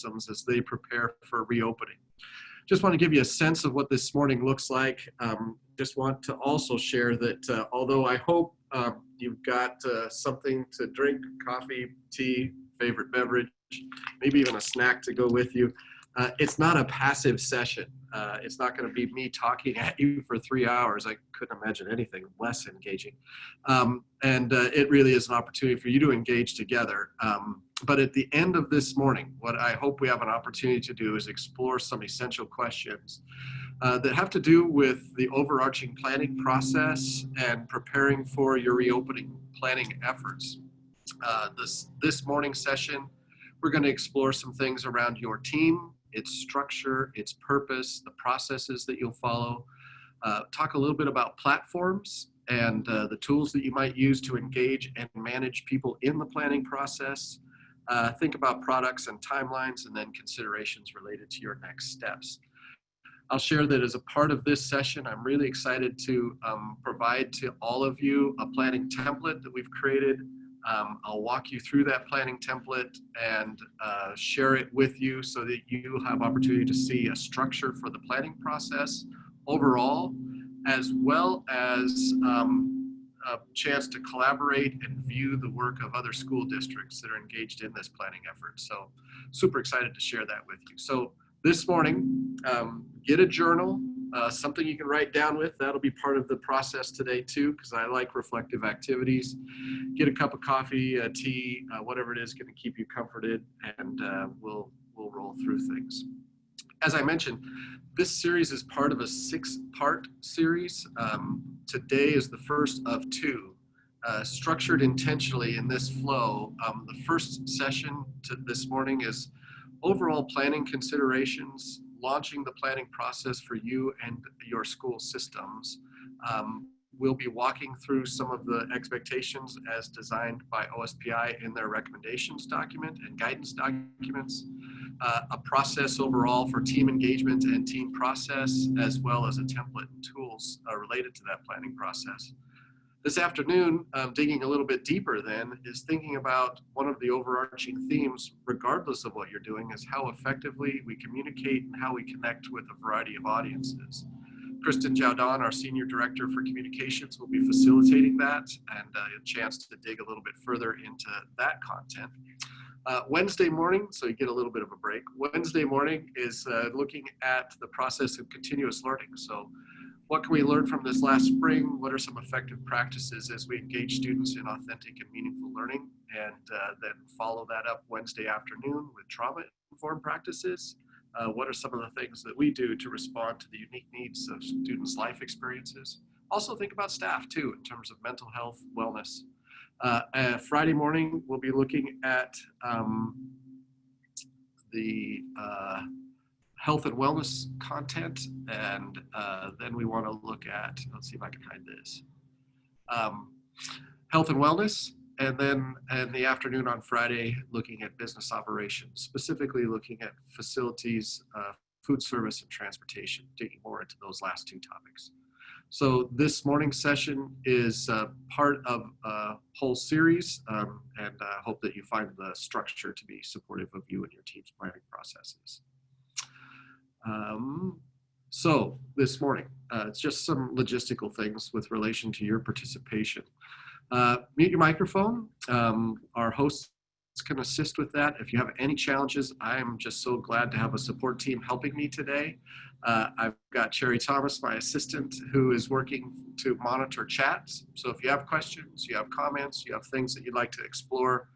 as they prepare for reopening. Just want to give you a sense of what this morning looks like. Just want to also share that although I hope you've got something to drink, coffee, tea, favorite beverage, maybe even a snack to go with you, it's not a passive session. It's not going to be me talking at you for 3 hours. I couldn't imagine anything less engaging. It really is an opportunity for you to engage together. But at the end of this morning, what I hope we have an opportunity to do is explore some essential questions that have to do with the overarching planning process and preparing for your reopening planning efforts. This morning session, we're going to explore some things around your team, its structure, its purpose, the processes that you'll follow, talk a little bit about platforms and the tools that you might use to engage and manage people in the planning process, think about products and timelines, and then considerations related to your next steps. I'll share that as a part of this session, I'm really excited to provide to all of you a planning template that we've created. I'll walk you through that planning template and share it with you so that you have opportunity to see a structure for the planning process overall, as well as a chance to collaborate and view the work of other school districts that are engaged in this planning effort. So super excited to share that with you. So this morning, get a journal, something you can write down with. That'll be part of the process today too, because I like reflective activities. Get a cup of coffee, tea, whatever it is going to keep you comforted, and we'll roll through things. As I mentioned, this series is part of a 6-part series. Today is the first of 2, structured intentionally in this flow. The first session this morning is overall planning considerations, launching the planning process for you and your school systems. We'll be walking through some of the expectations as designed by OSPI in their recommendations document and guidance documents, a process overall for team engagement and team process, as well as a template and tools related to that planning process. This afternoon, digging a little bit deeper then, is thinking about one of the overarching themes, regardless of what you're doing, is how effectively we communicate and how we connect with a variety of audiences. Kristen Jowdon, our Senior Director for Communications, will be facilitating that, and a chance to dig a little bit further into that content. Wednesday morning, so you get a little bit of a break. Wednesday morning is looking at the process of continuous learning. So what can we learn from this last spring? What are some effective practices as we engage students in authentic and meaningful learning? And then follow that up Wednesday afternoon with trauma-informed practices. What are some of the things that we do to respond to the unique needs of students' life experiences? Also think about staff too, in terms of mental health, wellness. Friday morning, we'll be looking at the health and wellness content, and then we want to look at, let's see if I can hide this, health and wellness, and then in the afternoon on Friday, looking at business operations, specifically looking at facilities, food service, and transportation, digging more into those last 2 topics. So this morning's session is part of a whole series, and I hope that you find the structure to be supportive of you and your team's planning processes. So this morning, it's just some logistical things with relation to your participation. Mute your microphone. Our hosts can assist with that. If you have any challenges, I'm just so glad to have a support team helping me today. I've got Cherry Thomas, my assistant, who is working to monitor chats. So if you have questions, you have comments, you have things that you'd like to explore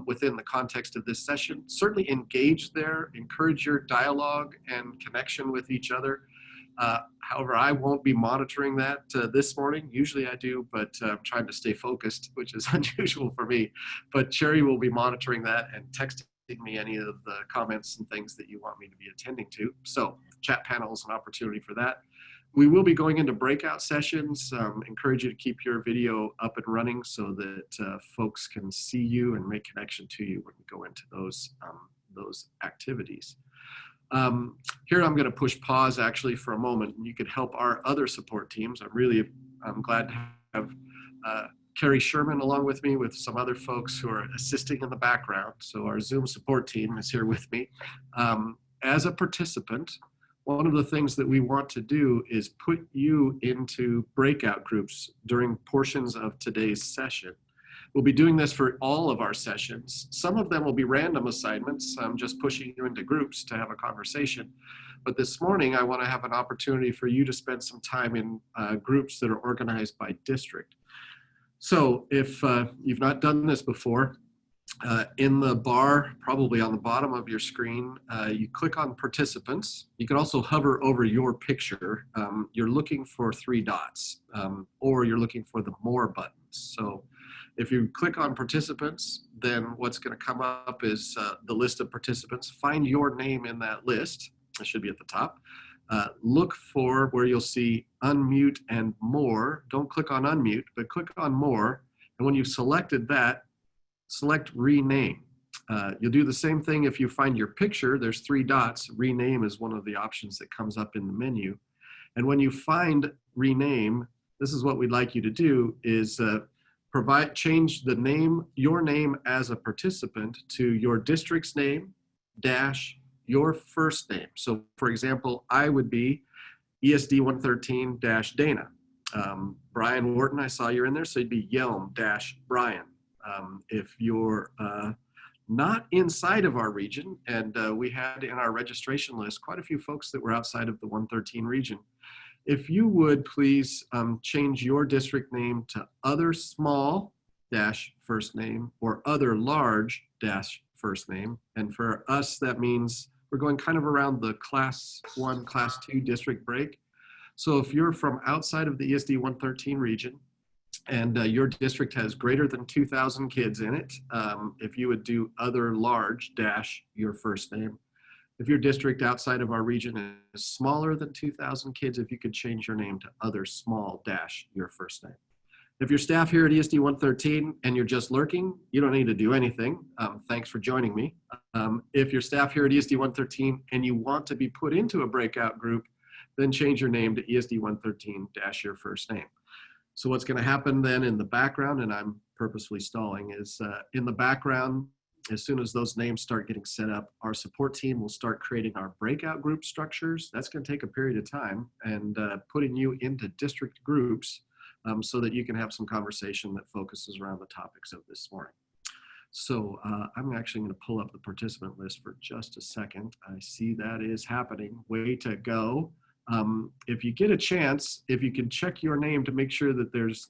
within the context of this session, certainly engage there, encourage your dialogue and connection with each other. However, I won't be monitoring that this morning. Usually I do, but I'm trying to stay focused, which is unusual for me. But Cherry will be monitoring that and texting me any of the comments and things that you want me to be attending to. So chat panel is an opportunity for that. We will be going into breakout sessions. Encourage you to keep your video up and running so that folks can see you and make connection to you when we go into those activities. Here I'm going to push pause actually for a moment, and you could help our other support teams. I'm glad to have Carrie Sherman along with me with some other folks who are assisting in the background. So our Zoom support team is here with me. As a participant, one of the things that we want to do is put you into breakout groups during portions of today's session. We'll be doing this for all of our sessions. Some of them will be random assignments. I'm just pushing you into groups to have a conversation. But this morning, I want to have an opportunity for you to spend some time in groups that are organized by district. So if you've not done this before, in the bar, probably on the bottom of your screen, you click on participants. You can also hover over your picture. You're looking for 3 dots, or you're looking for the more buttons. So if you click on participants, then what's going to come up is the list of participants. Find your name in that list. It should be at the top. Look for where you'll see unmute and more. Don't click on unmute, but click on more. And when you've selected that, select rename. You'll do the same thing if you find your picture. There's 3 dots. Rename is one of the options that comes up in the menu. And when you find rename, this is what we'd like you to do is change the name, your name as a participant to your district's name dash your first name. So for example, I would be ESD 113 dash Dana. Brian Wharton, I saw you're in there, so you'd be Yelm dash Brian. If you're not inside of our region, and we had in our registration list quite a few folks that were outside of the 113 region, if you would please change your district name to other small dash first name or other large dash first name. And for us, that means we're going kind of around the class 1, class 2 district break. So if you're from outside of the ESD 113 region and your district has greater than 2,000 kids in it, if you would do other large dash your first name. If your district outside of our region is smaller than 2,000 kids, if you could change your name to other small dash your first name. If you're staff here at ESD 113 and you're just lurking, you don't need to do anything. Thanks for joining me. If you're staff here at ESD 113 and you want to be put into a breakout group, then change your name to ESD 113 dash your first name. So what's going to happen then in the background, and I'm purposefully stalling, is in the background, as soon as those names start getting set up, our support team will start creating our breakout group structures. That's going to take a period of time, and putting you into district groups so that you can have some conversation that focuses around the topics of this morning. So I'm actually going to pull up the participant list for just a second. I see that is happening. Way to go. If you get a chance, if you can check your name to make sure that there's,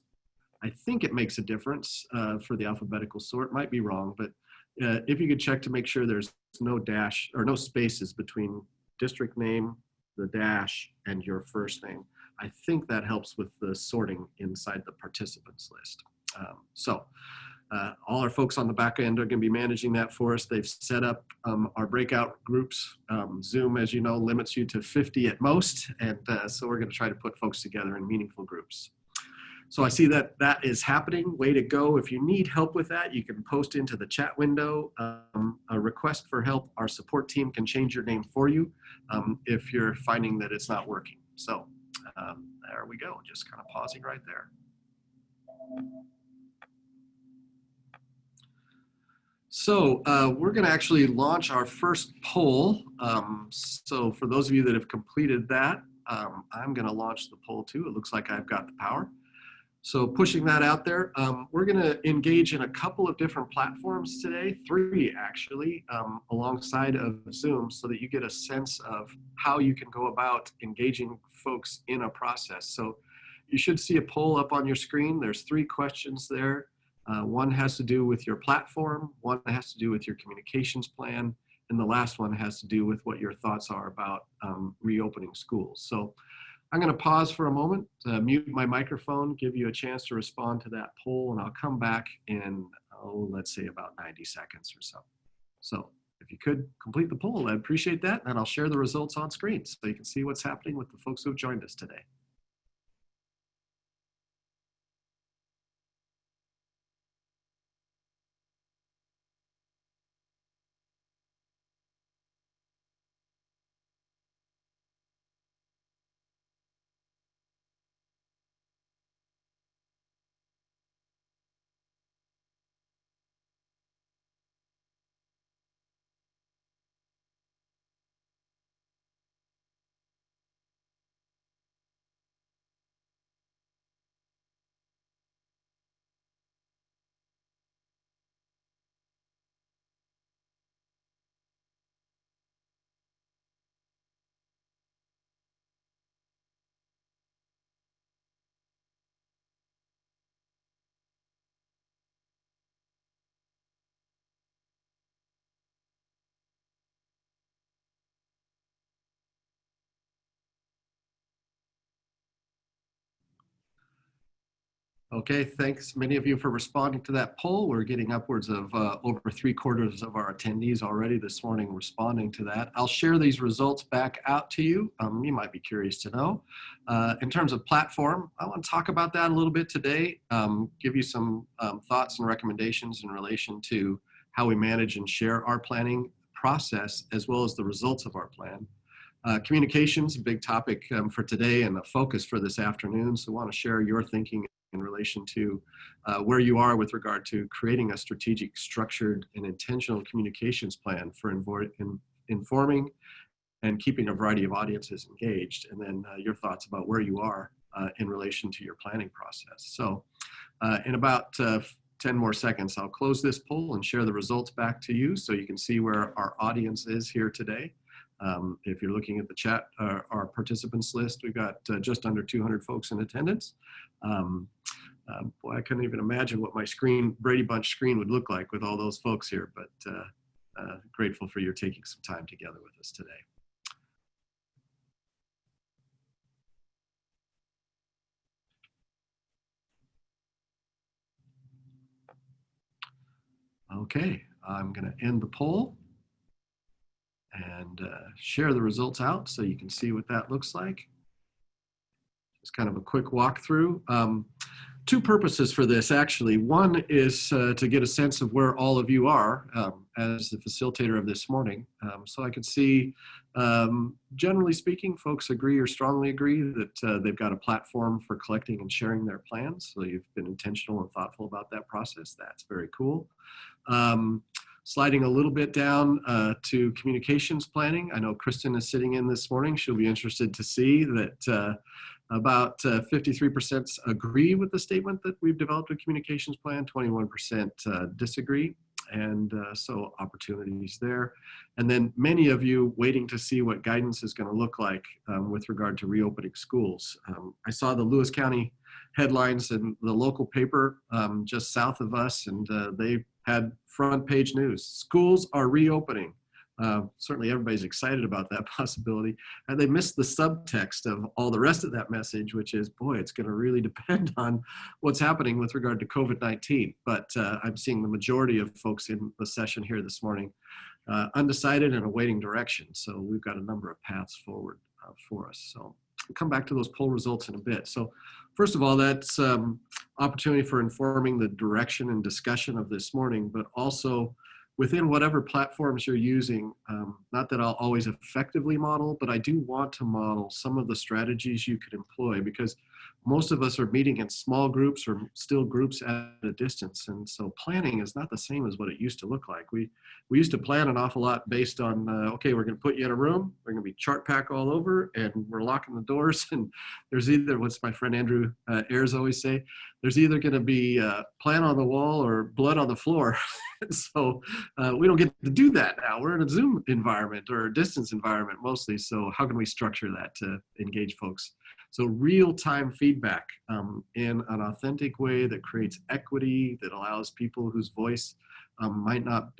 I think it makes a difference for the alphabetical sort, might be wrong, but if you could check to make sure there's no dash or no spaces between district name, the dash, and your first name. I think that helps with the sorting inside the participants list. All our folks on the back end are going to be managing that for us. They've set up our breakout groups. Zoom, as you know, limits you to 50 at most. And so we're going to try to put folks together in meaningful groups. So I see that that is happening. Way to go. If you need help with that, you can post into the chat window a request for help. Our support team can change your name for you if you're finding that it's not working. So there we go. Just kind of pausing right there. So we're going to actually launch our first poll. So for those of you that have completed that, I'm going to launch the poll too. It looks like I've got the power. So pushing that out there, we're going to engage in a couple of different platforms today, 3 actually, alongside of Zoom, so that you get a sense of how you can go about engaging folks in a process. So you should see a poll up on your screen. There's 3 questions there. One has to do with your platform, one has to do with your communications plan, and the last one has to do with what your thoughts are about reopening schools. So I'm going to pause for a moment, mute my microphone, give you a chance to respond to that poll, and I'll come back in, let's say about 90 seconds or so. So if you could complete the poll, I'd appreciate that, and I'll share the results on screen so you can see what's happening with the folks who have joined us today. Okay, thanks many of you for responding to that poll. We're getting upwards of over 3/4 of our attendees already this morning responding to that. I'll share these results back out to you. You might be curious to know. In terms of platform, I want to talk about that a little bit today, give you some thoughts and recommendations in relation to how we manage and share our planning process as well as the results of our plan. Communications, a big topic for today and a focus for this afternoon. So I want to share your thinking in relation to where you are with regard to creating a strategic, structured, and intentional communications plan for informing and keeping a variety of audiences engaged, and then your thoughts about where you are in relation to your planning process. So in about 10 more seconds, I'll close this poll and share the results back to you so you can see where our audience is here today. If you're looking at the chat, our participants list, we've got just under 200 folks in attendance. Boy, I couldn't even imagine what my Brady Bunch screen would look like with all those folks here, but grateful for your taking some time together with us today. Okay, I'm going to end the poll and share the results out so you can see what that looks like. Just kind of a quick walkthrough. Two purposes for this, actually. One is to get a sense of where all of you are as the facilitator of this morning. So I could see, generally speaking, folks agree or strongly agree that they've got a platform for collecting and sharing their plans. So you've been intentional and thoughtful about that process. That's very cool. Sliding a little bit down to communications planning. I know Kristen is sitting in this morning. She'll be interested to see that about 53% agree with the statement that we've developed a communications plan, 21% disagree, and so opportunities there. And then many of you waiting to see what guidance is going to look like with regard to reopening schools. I saw the Lewis County headlines in the local paper just south of us, and they had front page news. Schools are reopening. Certainly everybody's excited about that possibility, and they missed the subtext of all the rest of that message, which is, boy, it's going to really depend on what's happening with regard to COVID-19. But I'm seeing the majority of folks in the session here this morning undecided and awaiting direction. So we've got a number of paths forward for us. So we'll come back to those poll results in a bit. So first of all, that's opportunity for informing the direction and discussion of this morning, but also within whatever platforms you're using, not that I'll always effectively model, but I do want to model some of the strategies you could employ, because most of us are meeting in small groups or still groups at a distance. And so planning is not the same as what it used to look like. We used to plan an awful lot based on, okay, we're going to put you in a room, we're going to be chart pack all over, and we're locking the doors. And there's either, what's my friend Andrew Ayers always say, there's either going to be plan on the wall or blood on the floor. So we don't get to do that now. We're in a Zoom environment or a distance environment mostly. So how can we structure that to engage folks? So real-time feedback in an authentic way that creates equity, that allows people whose voice might not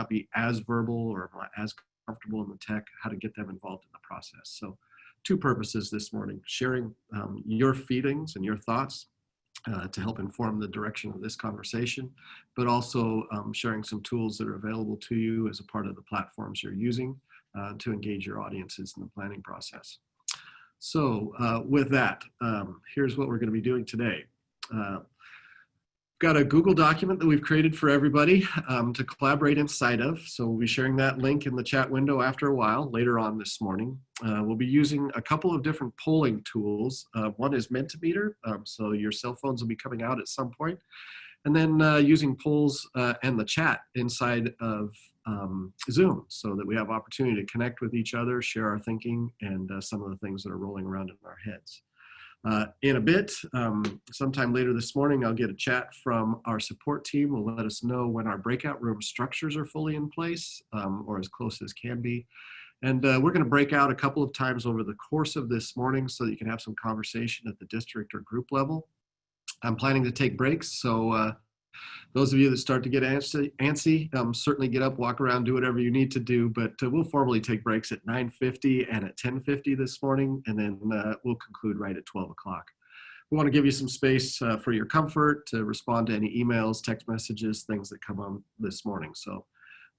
be as verbal or as comfortable in the tech, how to get them involved in the process. So two purposes this morning: sharing your feelings and your thoughts to help inform the direction of this conversation, but also sharing some tools that are available to you as a part of the platforms you're using to engage your audiences in the planning process. So with that, here's what we're going to be doing today. Got a Google document that we've created for everybody to collaborate inside of. So we'll be sharing that link in the chat window after a while, later on this morning. We'll be using a couple of different polling tools. One is Mentimeter, so your cell phones will be coming out at some point. And then using polls and the chat inside of Zoom, so that we have opportunity to connect with each other, share our thinking, and some of the things that are rolling around in our heads. In a bit, sometime later this morning, I'll get a chat from our support team. Will let us know when our breakout room structures are fully in place, or as close as can be. And we're going to break out a couple of times over the course of this morning so that you can have some conversation at the district or group level. I'm planning to take breaks, so those of you that start to get antsy, certainly get up, walk around, do whatever you need to do, but we'll formally take breaks at 9:50 and at 10:50 this morning, and then we'll conclude right at 12 o'clock. We want to give you some space for your comfort to respond to any emails, text messages, things that come on this morning. So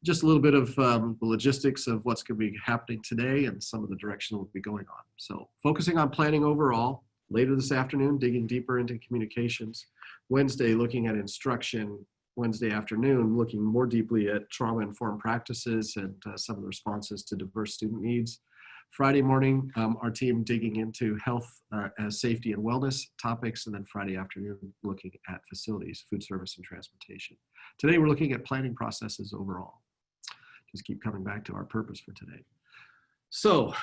just a little bit of the logistics of what's going to be happening today and some of the direction we'll be going on. So focusing on planning overall. Later this afternoon, digging deeper into communications. Wednesday, looking at instruction. Wednesday afternoon, looking more deeply at trauma-informed practices and some of the responses to diverse student needs. Friday morning, our team digging into health, safety, and wellness topics. And then Friday afternoon, looking at facilities, food service, and transportation. Today, we're looking at planning processes overall. Just keep coming back to our purpose for today. So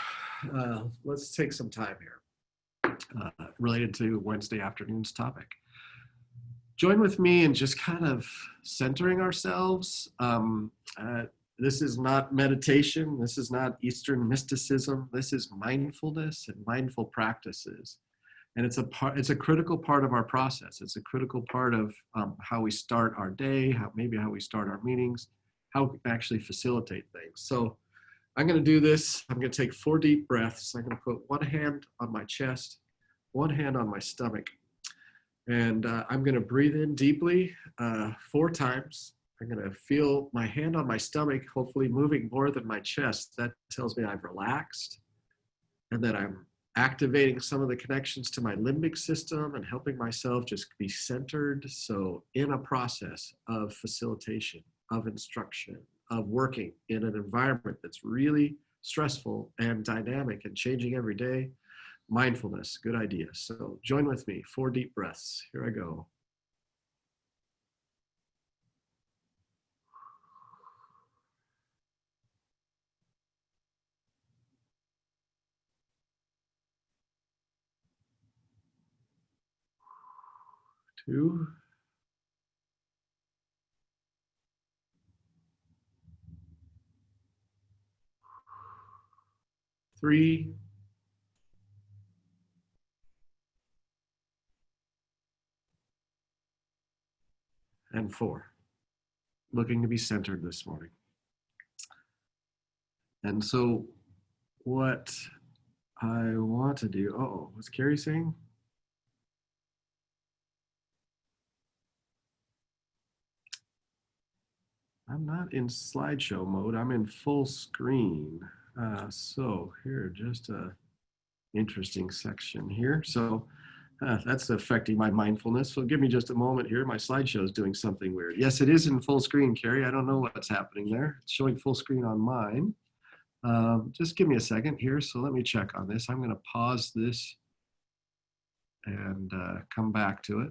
let's take some time here related to Wednesday afternoon's topic. Join with me in just kind of centering ourselves. This is not meditation. This is not Eastern mysticism. This is mindfulness and mindful practices. And it's a critical part of our process. It's a critical part of how we start our day, maybe how we start our meetings, how we can actually facilitate things. So I'm going to do this. I'm going to take 4 deep breaths. I'm going to put one hand on my chest, one hand on my stomach. And I'm going to breathe in deeply 4 times. I'm going to feel my hand on my stomach, hopefully moving more than my chest. That tells me I've relaxed and that I'm activating some of the connections to my limbic system and helping myself just be centered. So in a process of facilitation, of instruction, of working in an environment that's really stressful and dynamic and changing every day, mindfulness, good idea. So join with me, 4 deep breaths. Here I go. Two. 3. And 4. Looking to be centered this morning. And so what I want to do, what's Carrie saying? I'm not in slideshow mode. I'm in full screen. So here, just a interesting section here. So that's affecting my mindfulness. So give me just a moment here. My slideshow is doing something weird. Yes, it is in full screen, Carrie. I don't know what's happening there. It's showing full screen on mine. Just give me a second here. So let me check on this. I'm going to pause this and come back to it.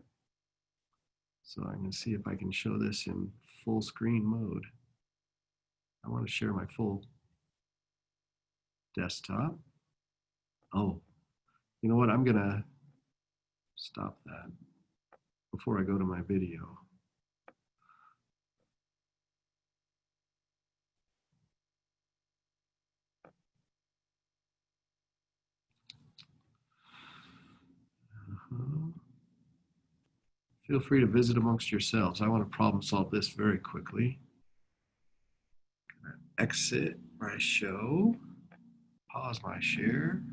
So I'm going to see if I can show this in full screen mode. I want to share my full desktop. Oh, you know what? I'm going to stop that before I go to my video. Feel free to visit amongst yourselves. I want to problem solve this very quickly. Exit my show, pause my share.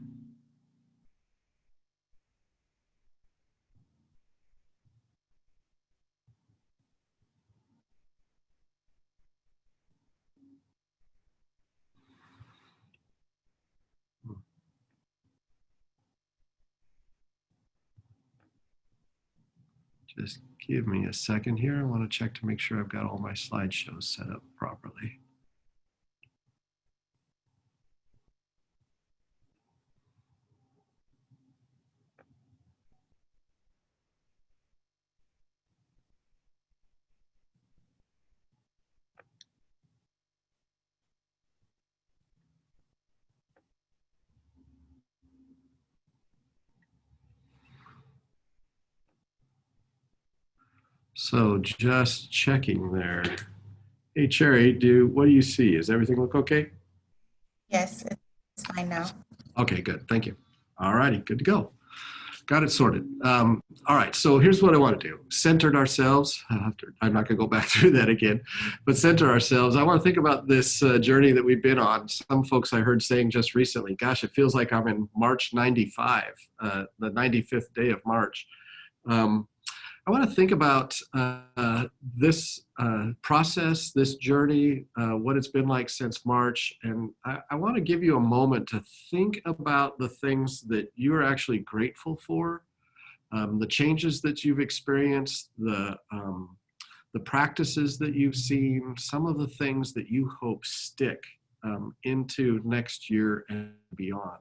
Just give me a second here. I want to check to make sure I've got all my slideshows set up properly. So just checking there. Hey, Cherry, what do you see? Does everything look okay? Yes, it's fine now. Okay, good. Thank you. All righty, good to go. Got it sorted. All right, so here's what I want to do. Centered ourselves. I'm not going to go back through that again, but center ourselves. I want to think about this journey that we've been on. Some folks I heard saying just recently, gosh, it feels like I'm in March 95, the 95th day of March. I want to think about this process, this journey, what it's been like since March. And I want to give you a moment to think about the things that you're actually grateful for, the changes that you've experienced, the practices that you've seen, some of the things that you hope stick into next year and beyond.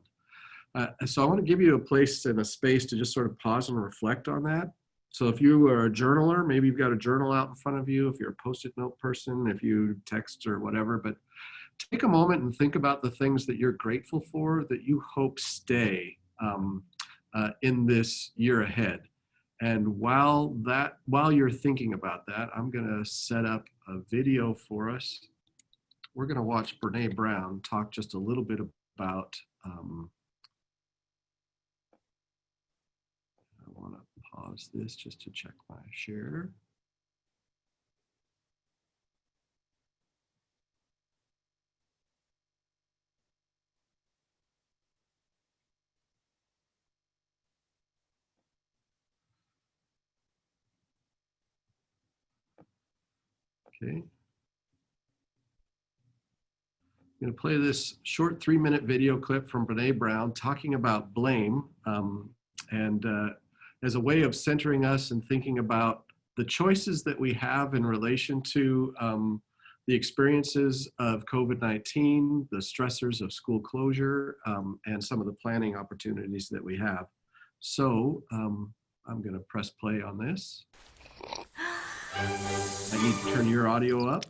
So I want to give you a place and a space to just sort of pause and reflect on that. So if you are a journaler, maybe you've got a journal out in front of you, if you're a Post-it note person, if you text or whatever, but take a moment and think about the things that you're grateful for that you hope stay in this year ahead. And while you're thinking about that, I'm gonna set up a video for us. We're gonna watch Brene Brown talk just a little bit about, I wanna pause this just to check my share. Okay. I'm going to play this short 3-minute video clip from Brene Brown talking about blame, and as a way of centering us and thinking about the choices that we have in relation to the experiences of COVID-19, the stressors of school closure, and some of the planning opportunities that we have. So I'm going to press play on this. I need to turn your audio up.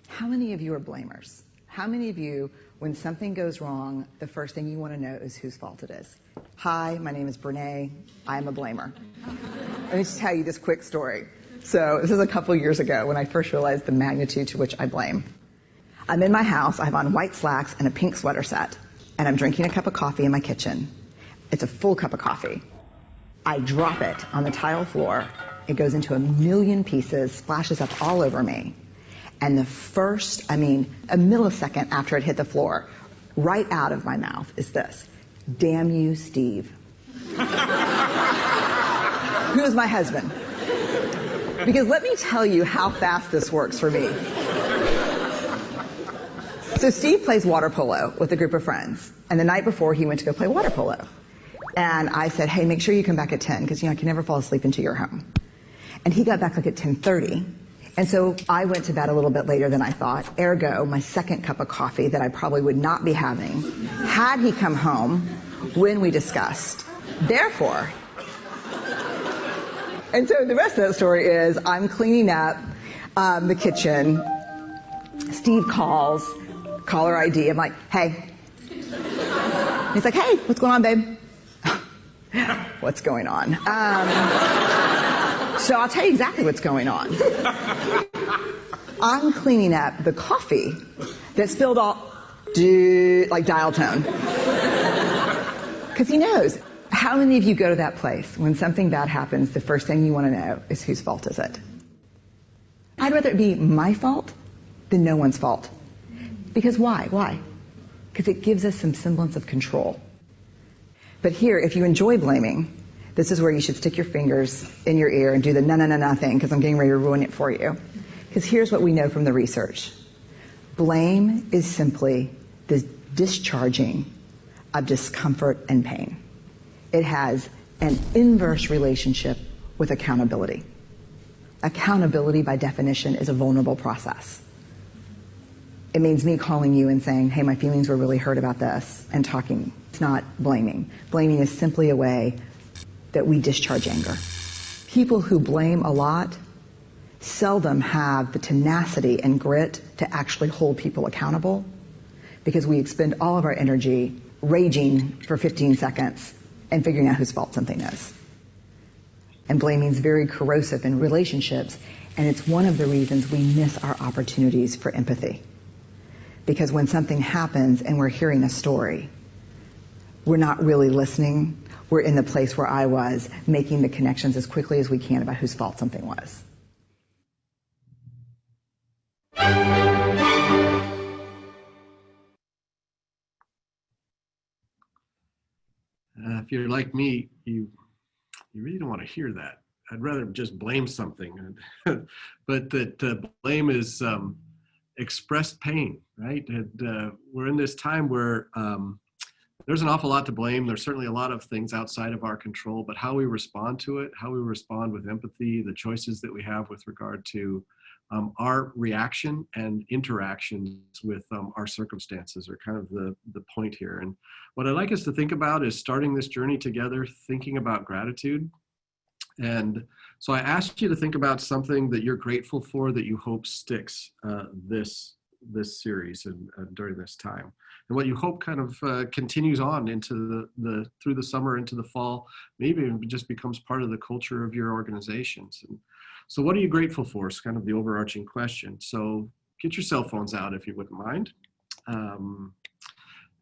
How many of you are blamers? How many of you, when something goes wrong, the first thing you want to know is whose fault it is? Hi, my name is Brene. I'm a blamer. Let me just tell you this quick story. So this is a couple years ago when I first realized the magnitude to which I blame. I'm in my house. I have on white slacks and a pink sweater set, and I'm drinking a cup of coffee in my kitchen. It's a full cup of coffee. I drop it on the tile floor. It goes into a million pieces, splashes up all over me. And the first, a millisecond after it hit the floor, right out of my mouth is this: damn you, Steve. Who is my husband? Because let me tell you how fast this works for me. So Steve plays water polo with a group of friends. And the night before, he went to go play water polo. And I said, hey, make sure you come back at 10, because I can never fall asleep until you're home. And he got back like at 10:30. And so I went to bed a little bit later than I thought. Ergo, my second cup of coffee that I probably would not be having had he come home when we discussed. Therefore, and so the rest of that story is I'm cleaning up the kitchen. Steve calls, caller ID. I'm like, hey. He's like, hey, what's going on, babe? What's going on? So I'll tell you exactly what's going on. I'm cleaning up the coffee that spilled all, like dial tone. Because he knows. How many of you go to that place when something bad happens, the first thing you want to know is whose fault is it? I'd rather it be my fault than no one's fault. Because why? Why? Because it gives us some semblance of control. But here, if you enjoy blaming, this is where you should stick your fingers in your ear and do the na-na-na-na thing, because I'm getting ready to ruin it for you. Because here's what we know from the research. Blame is simply the discharging of discomfort and pain. It has an inverse relationship with accountability. Accountability, by definition, is a vulnerable process. It means me calling you and saying, hey, my feelings were really hurt about this, and talking. It's not blaming. Blaming is simply a way that we discharge anger. People who blame a lot seldom have the tenacity and grit to actually hold people accountable, because we expend all of our energy raging for 15 seconds and figuring out whose fault something is. And blaming is very corrosive in relationships, and it's one of the reasons we miss our opportunities for empathy. Because when something happens and we're hearing a story, we're not really listening. We're in the place where I was, making the connections as quickly as we can about whose fault something was. If you're like me, you really don't want to hear that. I'd rather just blame something. But that blame is expressed pain, right? And we're in this time where there's an awful lot to blame. There's certainly a lot of things outside of our control, but how we respond to it, how we respond with empathy, the choices that we have with regard to our reaction and interactions with our circumstances are kind of the point here. And what I'd like us to think about is starting this journey together, thinking about gratitude. And so I asked you to think about something that you're grateful for that you hope sticks this series and during this time, and what you hope kind of continues on into through the summer, into the fall, maybe it just becomes part of the culture of your organizations. And so what are you grateful for is kind of the overarching question. So get your cell phones out if you wouldn't mind.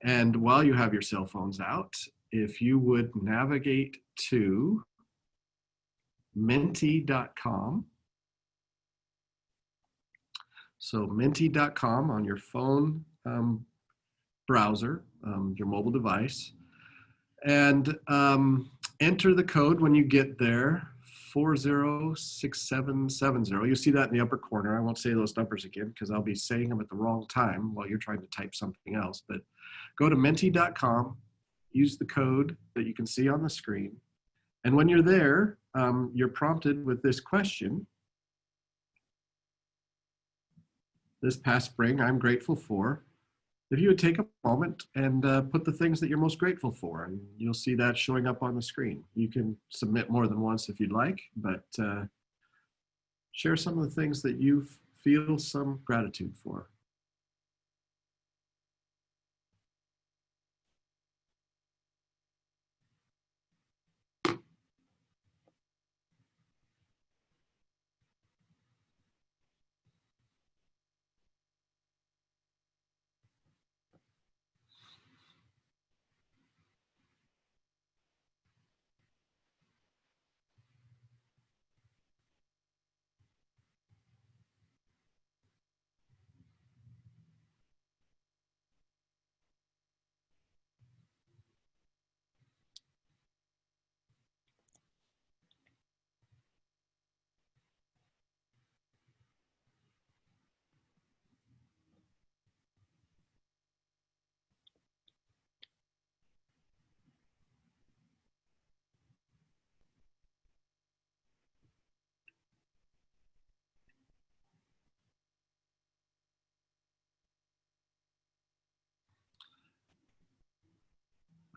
And while you have your cell phones out, if you would navigate to menti.com. So menti.com on your phone browser, your mobile device, and enter the code when you get there, 406770. You'll see that in the upper corner. I won't say those numbers again because I'll be saying them at the wrong time while you're trying to type something else. But go to menti.com, use the code that you can see on the screen. And when you're there, you're prompted with this question. This past spring, I'm grateful for. If you would take a moment and put the things that you're most grateful for, and you'll see that showing up on the screen. You can submit more than once if you'd like, but share some of the things that you feel some gratitude for.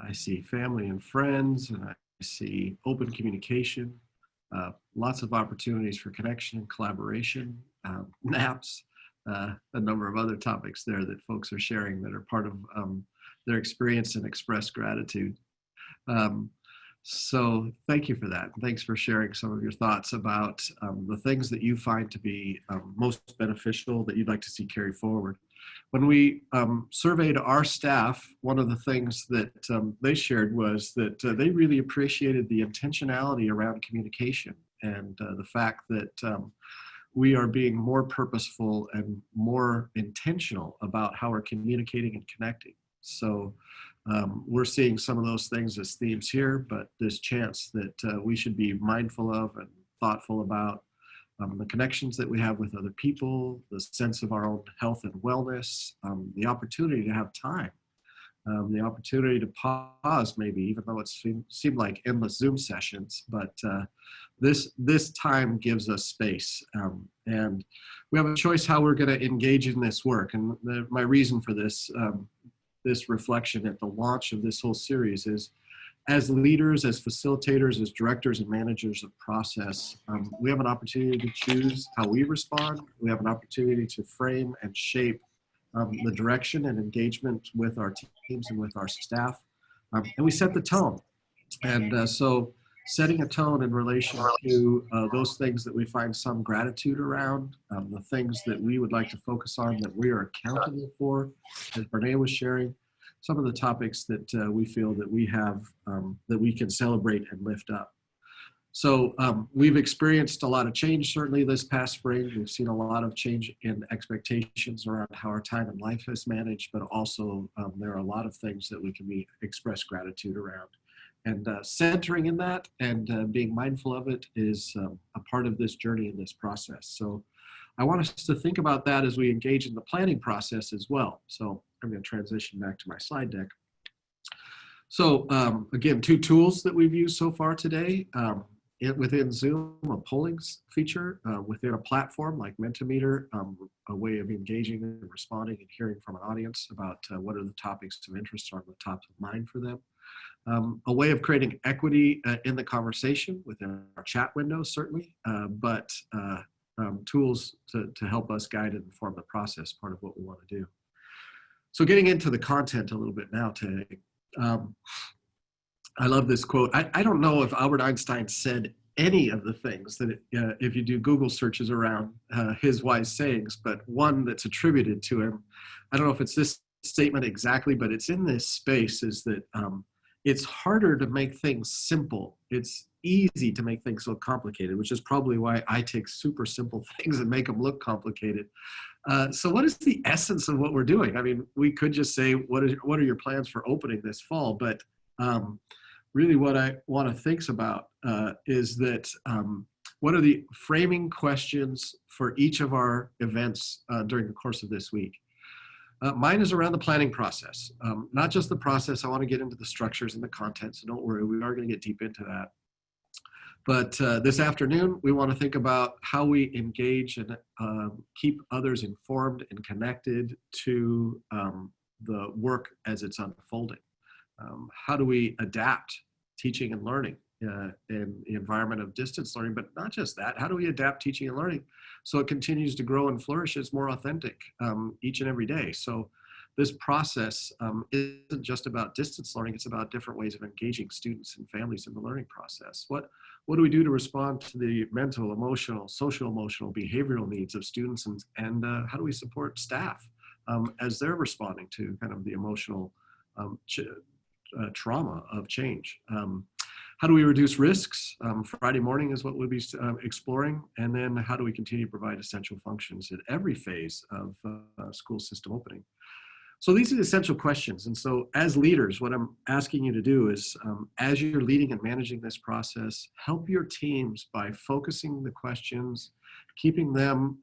I see family and friends, and I see open communication, lots of opportunities for connection and collaboration, naps, a number of other topics there that folks are sharing that are part of their experience and express gratitude. So thank you for that. Thanks for sharing some of your thoughts about the things that you find to be most beneficial that you'd like to see carry forward. When we surveyed our staff, one of the things that they shared was that they really appreciated the intentionality around communication and the fact that we are being more purposeful and more intentional about how we're communicating and connecting. So we're seeing some of those things as themes here, but this chance that we should be mindful of and thoughtful about the connections that we have with other people, the sense of our own health and wellness, the opportunity to have time, the opportunity to pause maybe, even though it seemed like endless Zoom sessions, but this time gives us space. And we have a choice how we're gonna engage in this work. And my reason for this, this reflection at the launch of this whole series is, as leaders, as facilitators, as directors and managers of process, we have an opportunity to choose how we respond. We have an opportunity to frame and shape the direction and engagement with our teams and with our staff. And we set the tone. And so setting a tone in relation to those things that we find some gratitude around, the things that we would like to focus on that we are accountable for, as Brene was sharing, some of the topics that we feel that we have, that we can celebrate and lift up. So we've experienced a lot of change, certainly this past spring. We've seen a lot of change in expectations around how our time and life is managed, but also there are a lot of things that we can express gratitude around. And centering in that and being mindful of it is a part of this journey in this process. So I want us to think about that as we engage in the planning process as well. So I'm going to transition back to my slide deck. So again, 2 tools that we've used so far today. Within Zoom, a polling feature, within a platform like Mentimeter, a way of engaging and responding and hearing from an audience about what are the topics of interest or the top of mind for them. A way of creating equity in the conversation within our chat window, certainly, but tools to help us guide and inform the process, part of what we want to do. So getting into the content a little bit now today. I love this quote. I don't know if Albert Einstein said any of the things that if you do Google searches around his wise sayings, but one that's attributed to him, I don't know if it's this statement exactly, but it's in this space, is that it's harder to make things simple. It's easy to make things look complicated, which is probably why I take super simple things and make them look complicated. So what is the essence of what we're doing? I mean, we could just say, what are your plans for opening this fall? But really what I want to think about is that what are the framing questions for each of our events during the course of this week? Mine is around the planning process, not just the process. I want to get into the structures and the content, so don't worry, we are going to get deep into that. But this afternoon, we want to think about how we engage and keep others informed and connected to the work as it's unfolding. How do we adapt teaching and learning in the environment of distance learning, but not just that, how do we adapt teaching and learning so it continues to grow and flourish as more authentic each and every day? So this process isn't just about distance learning, it's about different ways of engaging students and families in the learning process. What do we do to respond to the mental, emotional, social emotional, behavioral needs of students, and how do we support staff as they're responding to kind of the emotional trauma of change? How do we reduce risks? Friday morning is what we'll be exploring. And then how do we continue to provide essential functions at every phase of school system opening? So these are the essential questions. And so as leaders, what I'm asking you to do is, as you're leading and managing this process, help your teams by focusing the questions, keeping them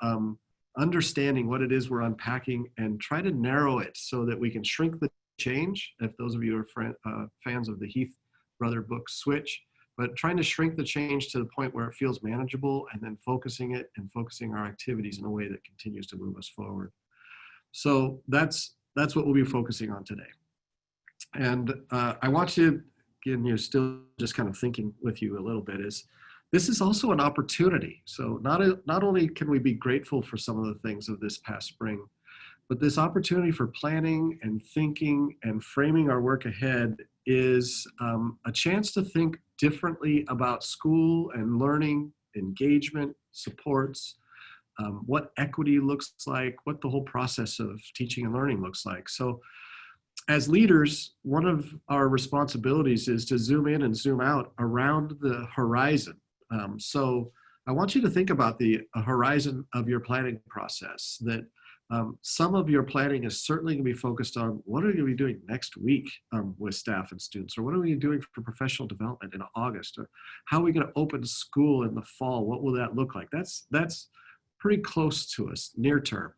understanding what it is we're unpacking, and try to narrow it so that we can shrink the change. If those of you are fans of the Heath Brother book, Switch, but trying to shrink the change to the point where it feels manageable, and then focusing it and focusing our activities in a way that continues to move us forward. So that's what we'll be focusing on today. And I want you, again, you're still just kind of thinking with you a little bit, is this is also an opportunity. So not only can we be grateful for some of the things of this past spring, but this opportunity for planning and thinking and framing our work ahead is a chance to think differently about school and learning, engagement, supports, what equity looks like, what the whole process of teaching and learning looks like. So as leaders, one of our responsibilities is to zoom in and zoom out around the horizon. So I want you to think about the horizon of your planning process, that some of your planning is certainly going to be focused on what are we going to be doing next week with staff and students, or what are we doing for professional development in August, or how are we going to open school in the fall? What will that look like? That's pretty close to us, near term.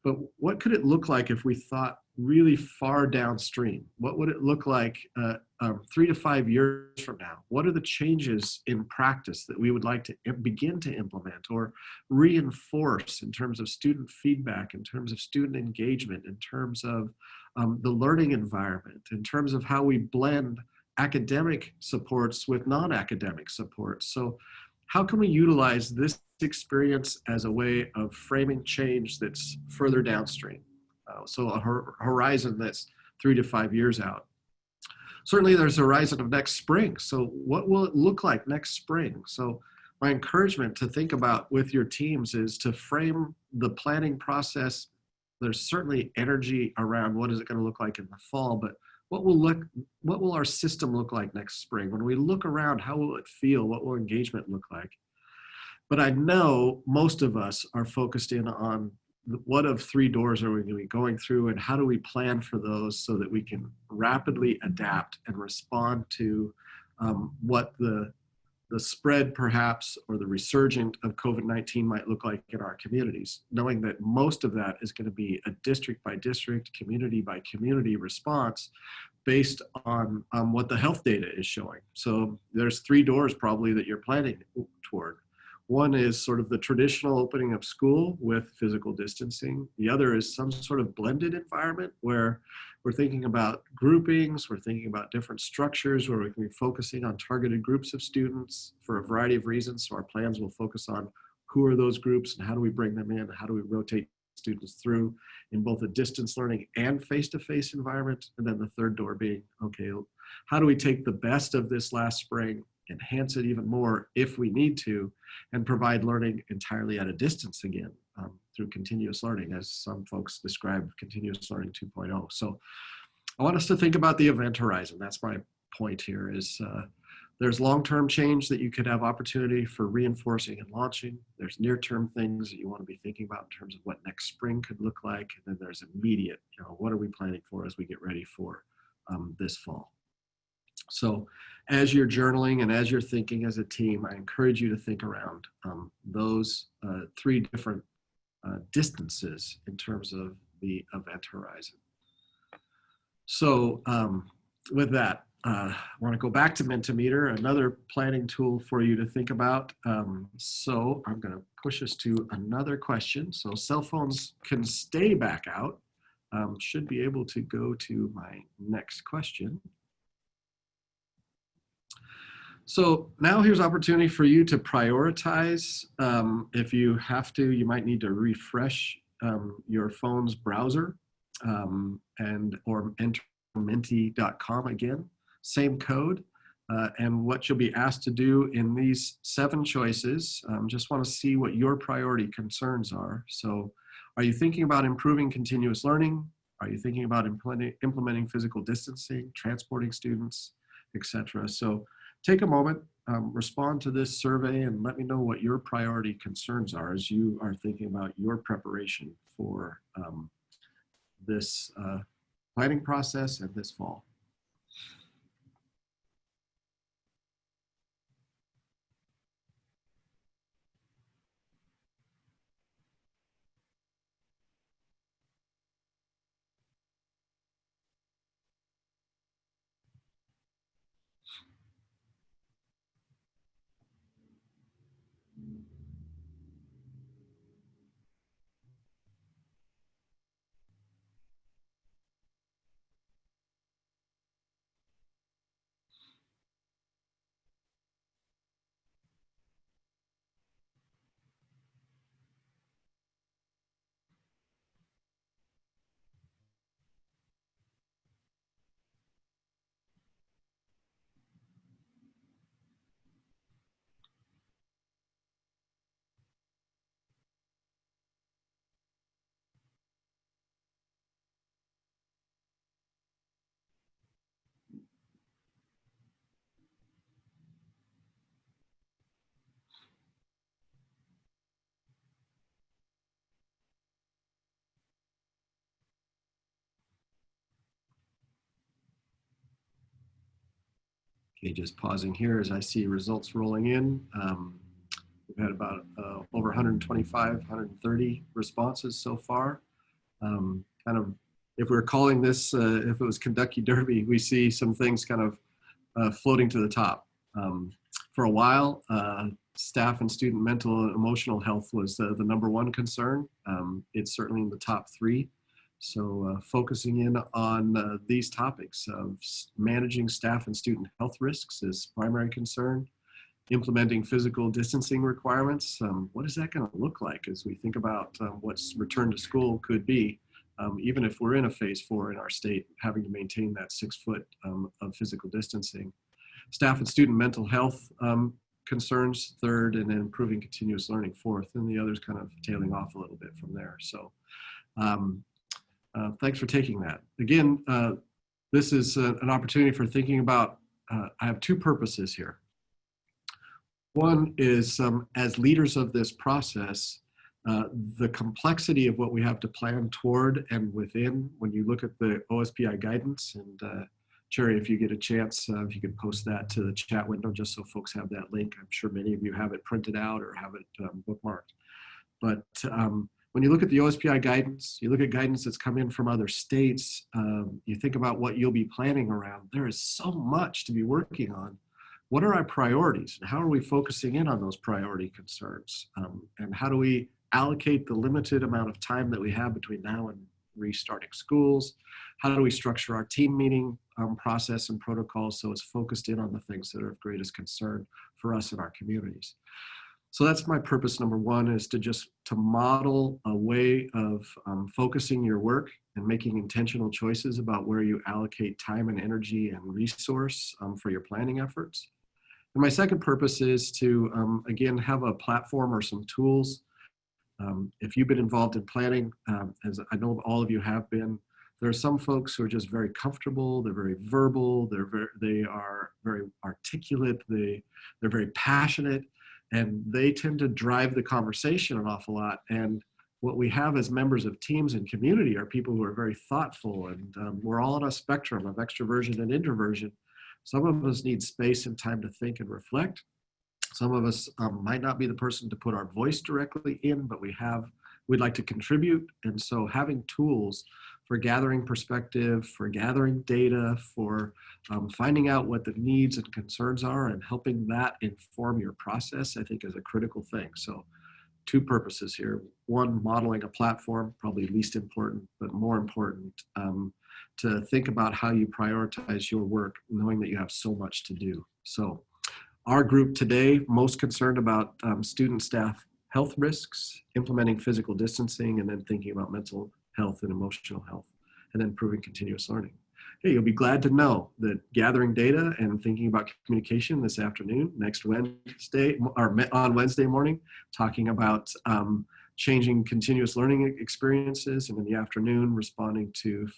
But what could it look like if we thought really far downstream? What would it look like 3 to 5 years from now? What are the changes in practice that we would like to begin to implement or reinforce in terms of student feedback, in terms of student engagement, in terms of the learning environment, in terms of how we blend academic supports with non-academic supports? So how can we utilize this experience as a way of framing change that's further downstream? So a horizon that's 3 to 5 years out. Certainly there's a horizon of next spring. So what will it look like next spring? So my encouragement to think about with your teams is to frame the planning process. There's certainly energy around what is it going to look like in the fall, but what will our system look like next spring? When we look around, how will it feel? What will engagement look like? But I know most of us are focused in on what of three doors are we going to be going through, and how do we plan for those so that we can rapidly adapt and respond to what the spread perhaps, or the resurgent of COVID-19 might look like in our communities, knowing that most of that is going to be a district by district, community by community response based on what the health data is showing. So there's three doors probably that you're planning toward. One is sort of the traditional opening of school with physical distancing. The other is some sort of blended environment where we're thinking about groupings, we're thinking about different structures where we can be focusing on targeted groups of students for a variety of reasons. So our plans will focus on who are those groups and how do we bring them in, how do we rotate students through in both a distance learning and face-to-face environment. And then the third door being, okay, how do we take the best of this last spring, enhance it even more if we need to, and provide learning entirely at a distance again through continuous learning, as some folks describe continuous learning 2.0. So I want us to think about the event horizon. That's my point here is there's long-term change that you could have opportunity for reinforcing and launching. There's near-term things that you want to be thinking about in terms of what next spring could look like. And then there's immediate, what are we planning for as we get ready for this fall? So as you're journaling and as you're thinking as a team, I encourage you to think around those three different distances in terms of the event horizon. So with that, I want to go back to Mentimeter, another planning tool for you to think about. So I'm going to push us to another question. So cell phones can stay back out. Should be able to go to my next question. So now here's opportunity for you to prioritize. If you have to, you might need to refresh your phone's browser or enter menti.com again, same code. And what you'll be asked to do in these 7 choices, just want to see what your priority concerns are. So are you thinking about improving continuous learning? Are you thinking about implementing physical distancing, transporting students, etc.? So take a moment, respond to this survey, and let me know what your priority concerns are as you are thinking about your preparation for this planning process and this fall. Okay, just pausing here as I see results rolling in. We've had about over 125, 130 responses so far. Kind of, if we're calling this, if it was Kentucky Derby, we see some things kind of floating to the top. For a while, staff and student mental and emotional health was the #1 concern. It's certainly in the top 3. So focusing in on these topics of managing staff and student health risks is primary concern. Implementing physical distancing requirements, what is that going to look like as we think about what return to school could be? even if we're in a phase 4 in our state, having to maintain that 6 foot of physical distancing. Staff and student mental health concerns, third, and then improving continuous learning, fourth, and the others kind of tailing off a little bit from there. So thanks for taking that. Again, this is an opportunity for thinking about, I have two purposes here. One is, as leaders of this process, the complexity of what we have to plan toward and within, when you look at the OSPI guidance, and Cherry, if you get a chance, if you could post that to the chat window just so folks have that link. I'm sure many of you have it printed out or have it bookmarked. But when you look at the OSPI guidance, you look at guidance that's come in from other states, you think about what you'll be planning around, there is so much to be working on. What are our priorities? And how are we focusing in on those priority concerns? And how do we allocate the limited amount of time that we have between now and restarting schools? How do we structure our team meeting process and protocols so it's focused in on the things that are of greatest concern for us and our communities? So that's my purpose number one, is to model a way of focusing your work and making intentional choices about where you allocate time and energy and resource for your planning efforts. And my second purpose is to, again, have a platform or some tools. If you've been involved in planning, as I know all of you have been, there are some folks who are just very comfortable, they're very verbal, they are very articulate, they're very passionate, and they tend to drive the conversation an awful lot. And what we have as members of teams and community are people who are very thoughtful, and we're all on a spectrum of extroversion and introversion. Some of us need space and time to think and reflect. Some of us might not be the person to put our voice directly in, but we'd like to contribute. And so having tools for gathering perspective, for gathering data, for finding out what the needs and concerns are and helping that inform your process, I think is a critical thing. So two purposes here. One, modeling a platform, probably least important, but more important, to think about how you prioritize your work, knowing that you have so much to do. So our group today, most concerned about student staff health risks, implementing physical distancing, and then thinking about mental health and emotional health, and then improving continuous learning. Hey, you'll be glad to know that gathering data and thinking about communication this afternoon, next Wednesday, or on Wednesday morning, talking about changing continuous learning experiences, and in the afternoon, responding to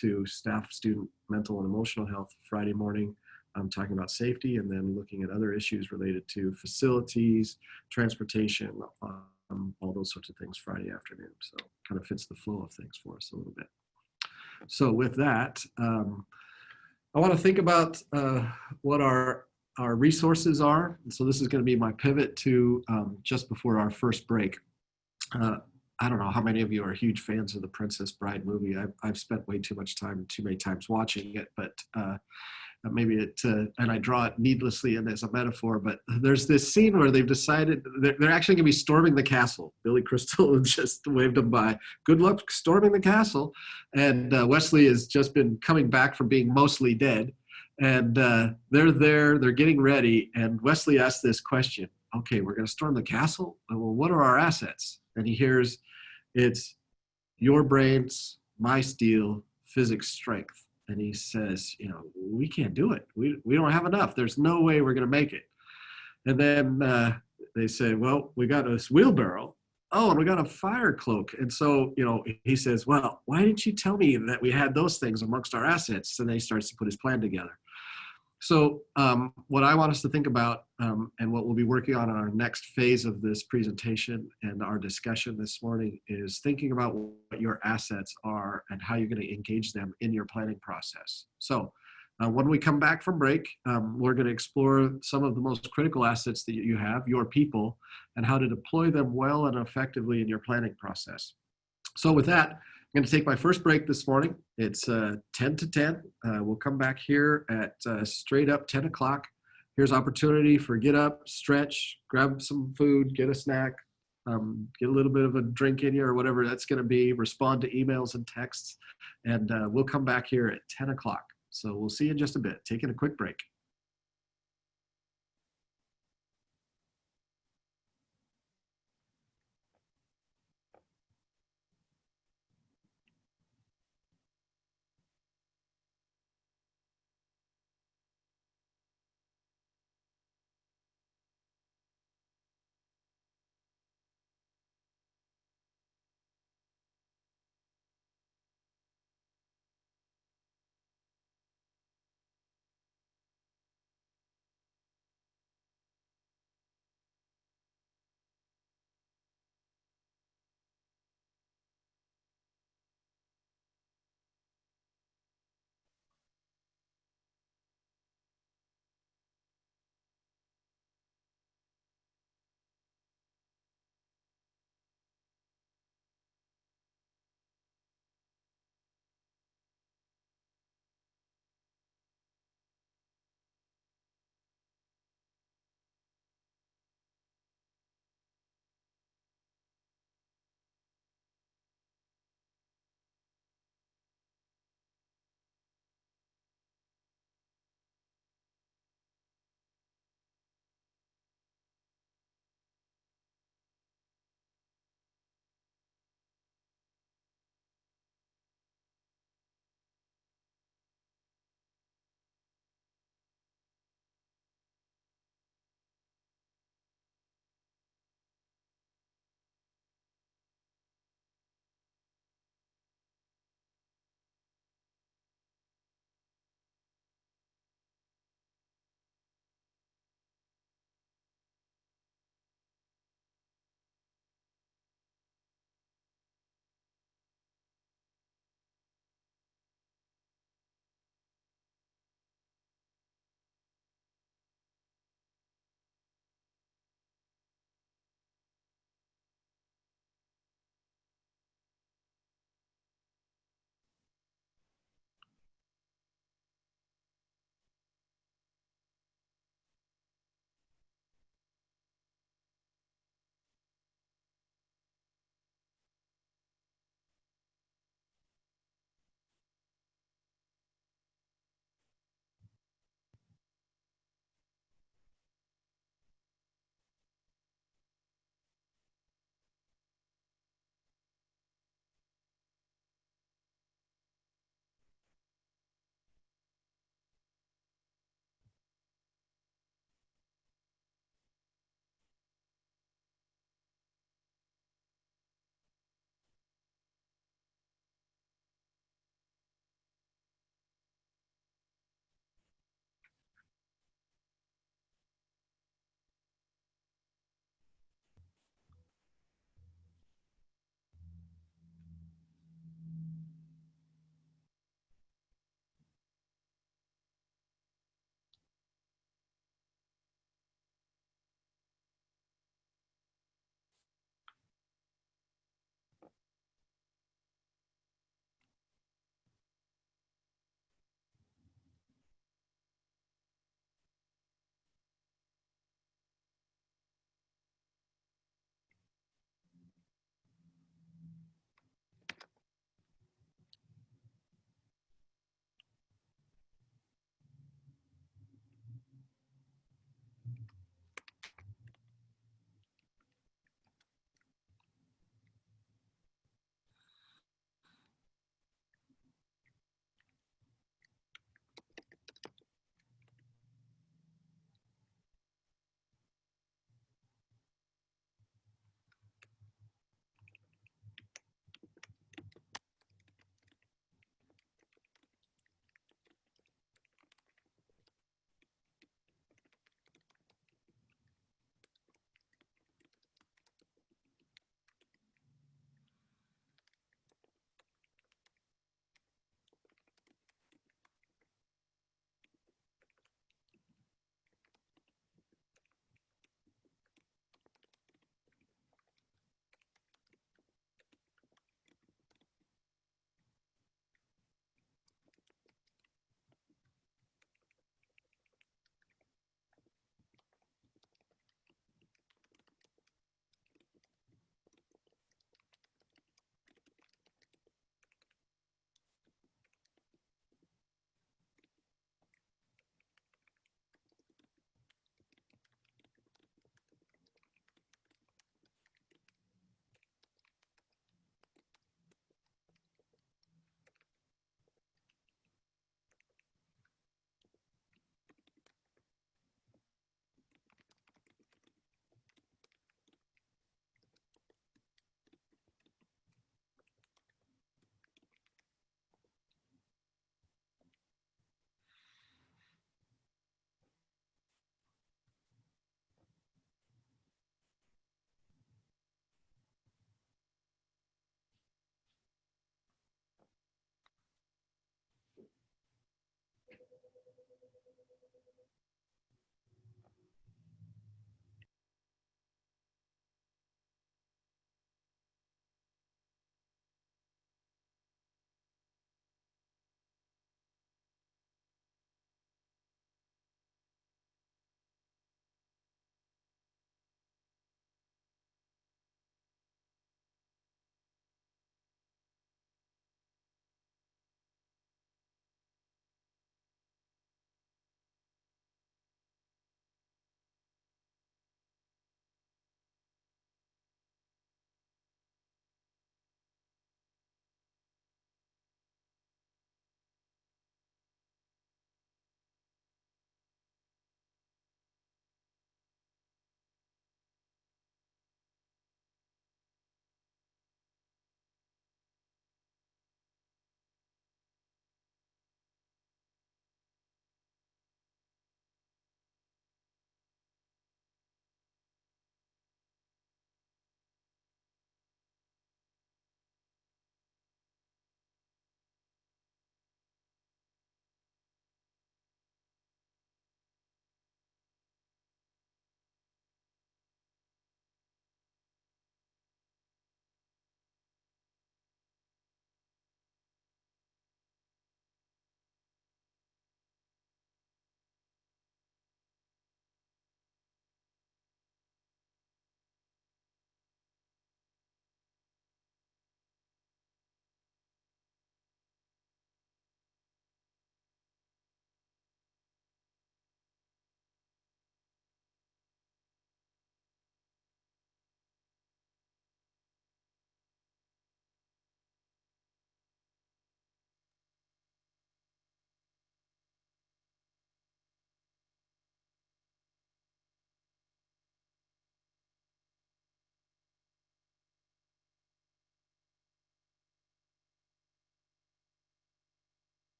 to staff, student, mental, and emotional health. Friday morning, talking about safety, and then looking at other issues related to facilities, transportation, all those sorts of things Friday afternoon. So kind of fits the flow of things for us a little bit. So with that, I want to think about what our resources are. And so this is going to be my pivot to just before our first break. I don't know how many of you are huge fans of the Princess Bride movie. I've spent way too much time, too many times watching it, but maybe and I draw it needlessly in as a metaphor, but there's this scene where they've decided they're actually going to be storming the castle. Billy Crystal just waved them by. Good luck storming the castle. And Wesley has just been coming back from being mostly dead. And they're there, they're getting ready. And Wesley asks this question, okay, we're going to storm the castle? Well, what are our assets? And he hears, it's your brains, my steel, physics strength. And he says, we can't do it. We don't have enough. There's no way we're going to make it. And then they say, well, we got this wheelbarrow. Oh, and we got a fire cloak. And so, he says, well, why didn't you tell me that we had those things amongst our assets? And then he starts to put his plan together. So what I want us to think about and what we'll be working on in our next phase of this presentation and our discussion this morning is thinking about what your assets are and how you're going to engage them in your planning process. So when we come back from break, we're going to explore some of the most critical assets that you have, your people, and how to deploy them well and effectively in your planning process. So with that, I'm going to take my first break this morning. It's 10 to 10. We'll come back here at straight up 10 o'clock. Here's opportunity for get up, stretch, grab some food, get a snack, get a little bit of a drink in you or whatever that's going to be, respond to emails and texts, and we'll come back here at 10 o'clock. So we'll see you in just a bit. Taking a quick break.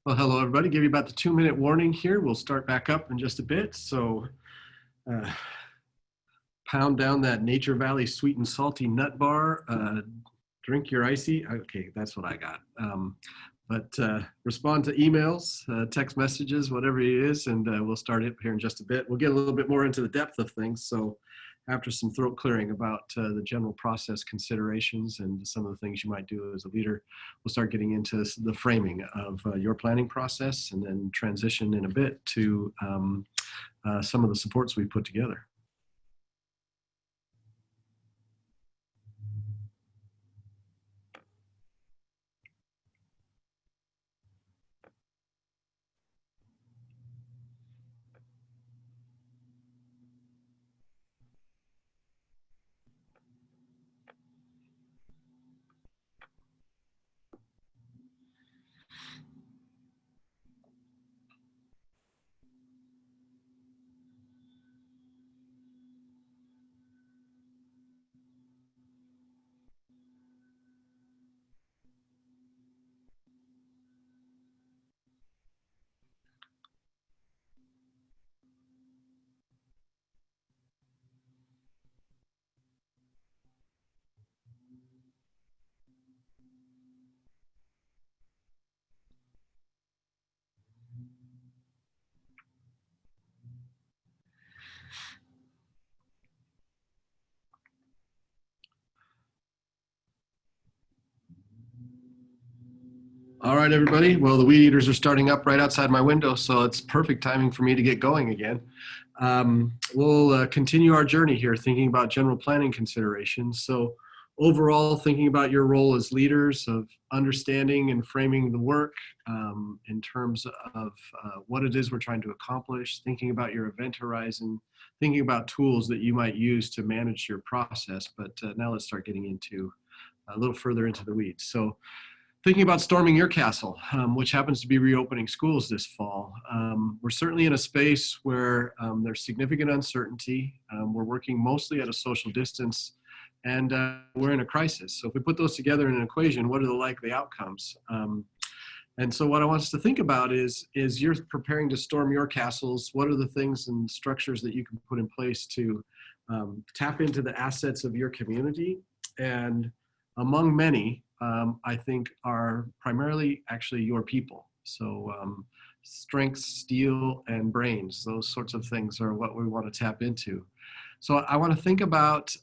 Well, hello, everybody. Give you about the 2-minute warning here. We'll start back up in just a bit. So uh, pound down that Nature Valley sweet and salty nut bar. Drink your icy. Okay, that's what I got. But respond to emails, text messages, whatever it is, and we'll start it here in just a bit. We'll get a little bit more into the depth of things. So after some throat clearing about the general process considerations and some of the things you might do as a leader, we'll start getting into the framing of your planning process and then transition in a bit to some of the supports we put together. All right, everybody. Well, the weed eaters are starting up right outside my window, so it's perfect timing for me to get going again. We'll continue our journey here, thinking about general planning considerations. So overall, thinking about your role as leaders of understanding and framing the work in terms of what it is we're trying to accomplish, thinking about your event horizon, thinking about tools that you might use to manage your process. But now let's start getting into a little further into the weeds. So thinking about storming your castle, which happens to be reopening schools this fall. We're certainly in a space where there's significant uncertainty. We're working mostly at a social distance, and we're in a crisis. So if we put those together in an equation, what are the likely outcomes? And so what I want us to think about is you're preparing to storm your castles. What are the things and structures that you can put in place to tap into the assets of your community? And among many, I think are primarily actually your people. So strengths, steel, and brains, those sorts of things are what we want to tap into. So I want to think about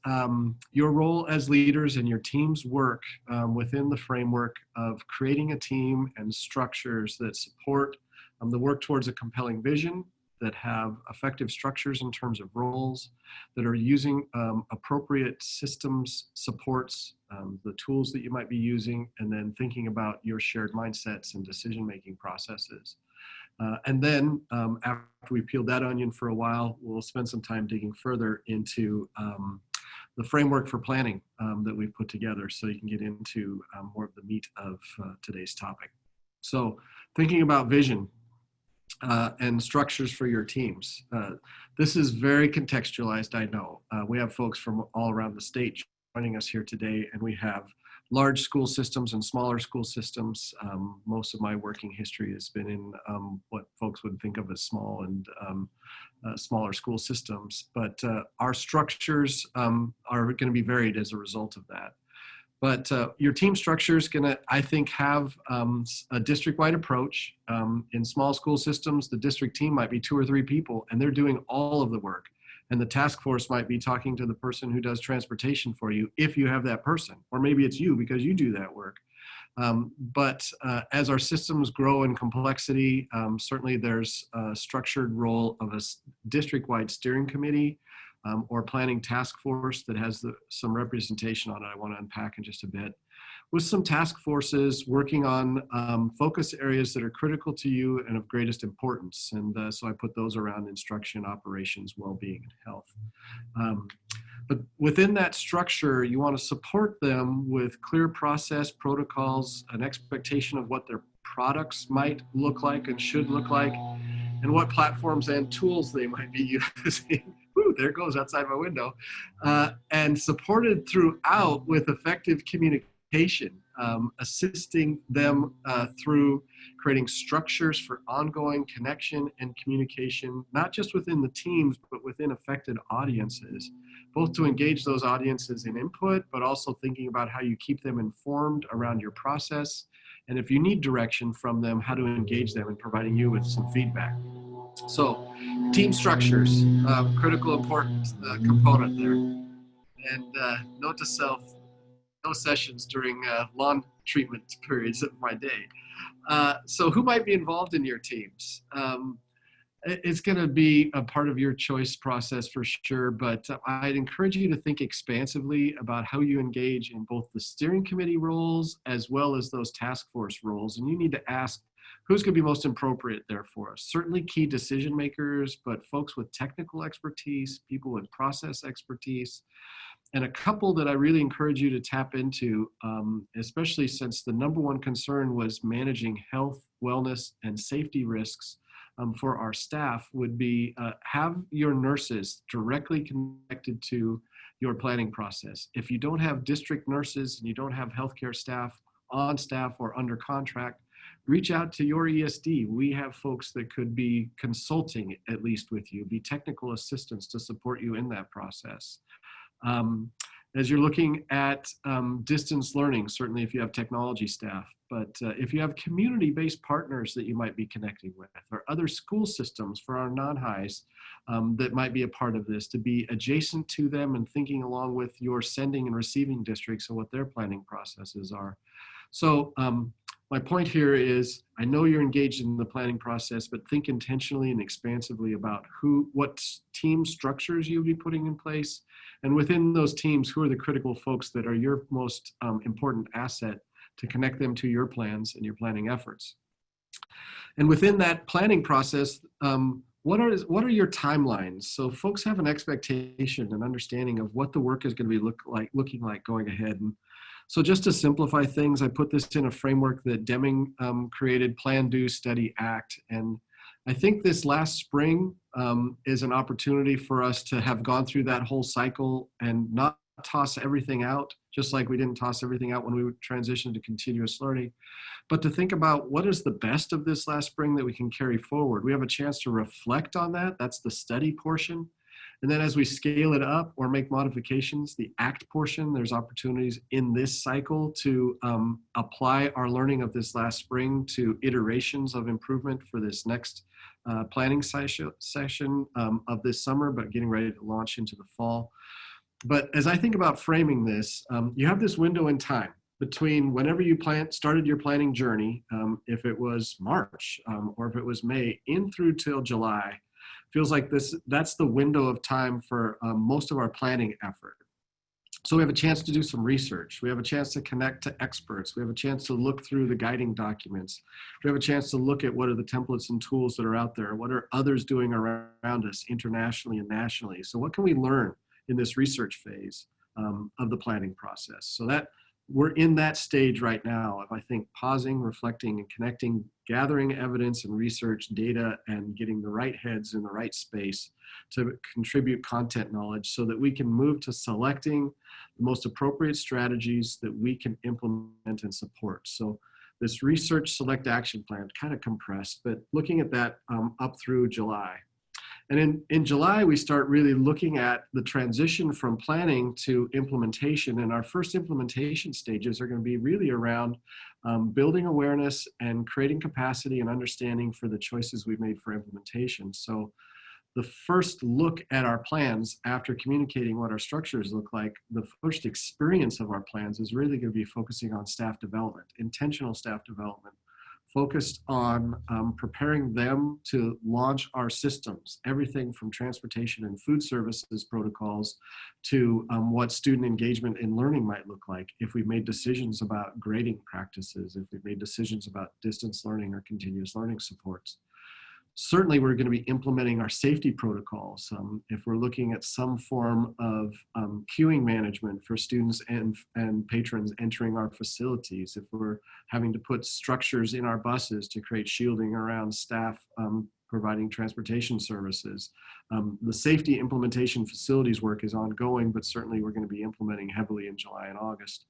your role as leaders and your team's work within the framework of creating a team and structures that support the work towards a compelling vision, that have effective structures in terms of roles, that are using appropriate systems, supports, the tools that you might be using, and then thinking about your shared mindsets and decision-making processes. And then after we peeled that onion for a while, we'll spend some time digging further into the framework for planning that we've put together so you can get into more of the meat of today's topic. So thinking about vision, and structures for your teams. This is very contextualized, I know. We have folks from all around the state joining us here today, and we have large school systems and smaller school systems. Most of my working history has been in what folks would think of as small and smaller school systems, but our structures are going to be varied as a result of that. But your team structure is going to, I think, have a district-wide approach. In small school systems, the district team might be 2 or 3 people, and they're doing all of the work. And the task force might be talking to the person who does transportation for you, if you have that person. Or maybe it's you because you do that work. But as our systems grow in complexity, certainly there's a structured role of a district-wide steering committee, or planning task force that has some representation on it I want to unpack in just a bit, with some task forces working on focus areas that are critical to you and of greatest importance. And so I put those around instruction, operations, well-being, and health. But within that structure, you want to support them with clear process, protocols, an expectation of what their products might look like and should look like, and what platforms and tools they might be using. Woo, there it goes outside my window. And supported throughout with effective communication. assisting them through creating structures for ongoing connection and communication, not just within the teams, but within affected audiences, both to engage those audiences in input, but also thinking about how you keep them informed around your process. And if you need direction from them, how to engage them in providing you with some feedback. So team structures, critical important component there. And note to self, no sessions during lawn treatment periods of my day. So who might be involved in your teams? It's going to be a part of your choice process for sure, but I'd encourage you to think expansively about how you engage in both the steering committee roles as well as those task force roles. And you need to ask who's going to be most appropriate there for us. Certainly key decision makers, but folks with technical expertise, people with process expertise, and a couple that I really encourage you to tap into, especially since the number one concern was managing health, wellness, and safety risks for our staff, would be have your nurses directly connected to your planning process. If you don't have district nurses and you don't have healthcare staff on staff or under contract, reach out to your ESD. We have folks that could be consulting at least with you, be technical assistants to support you in that process. As you're looking at distance learning, certainly if you have technology staff, but if you have community-based partners that you might be connecting with, or other school systems for our non-highs that might be a part of this, to be adjacent to them and thinking along with your sending and receiving districts and what their planning processes are. So my point here is, I know you're engaged in the planning process, but think intentionally and expansively about what team structures you'll be putting in place. And within those teams, who are the critical folks that are your most important asset to connect them to your plans and your planning efforts. And within that planning process, what are your timelines? So folks have an expectation and understanding of what the work is going to be looking like going ahead. And so just to simplify things, I put this in a framework that Deming created, Plan, Do, Study, Act. And I think this last spring is an opportunity for us to have gone through that whole cycle and not toss everything out, just like we didn't toss everything out when we transitioned to continuous learning, but to think about what is the best of this last spring that we can carry forward. We have a chance to reflect on that. That's the study portion. And then as we scale it up or make modifications, the act portion, there's opportunities in this cycle to apply our learning of this last spring to iterations of improvement for this next planning session of this summer, but getting ready to launch into the fall. But as I think about framing this, you have this window in time between whenever you started your planning journey, if it was March or if it was May, in through till July. Feels like that's the window of time for most of our planning effort. So we have a chance to do some research. We have a chance to connect to experts. We have a chance to look through the guiding documents. We have a chance to look at what are the templates and tools that are out there. What are others doing around us internationally and nationally? So what can we learn in this research phase of the planning process? So that we're in that stage right now of, I think, pausing, reflecting, and connecting, gathering evidence and research data, and getting the right heads in the right space to contribute content knowledge so that we can move to selecting the most appropriate strategies that we can implement and support. So this research select action plan, kind of compressed, but looking at that up through July. And in July, we start really looking at the transition from planning to implementation. And our first implementation stages are going to be really around building awareness and creating capacity and understanding for the choices we've made for implementation. So the first look at our plans after communicating what our structures look like, the first experience of our plans is really going to be focusing on staff development, intentional staff development, focused on preparing them to launch our systems, everything from transportation and food services protocols to what student engagement in learning might look like if we've made decisions about grading practices, if we've made decisions about distance learning or continuous learning supports. Certainly, we're going to be implementing our safety protocols. If we're looking at some form of queuing management for students and patrons entering our facilities, if we're having to put structures in our buses to create shielding around staff providing transportation services. The safety implementation facilities work is ongoing, but certainly we're going to be implementing heavily in July and August.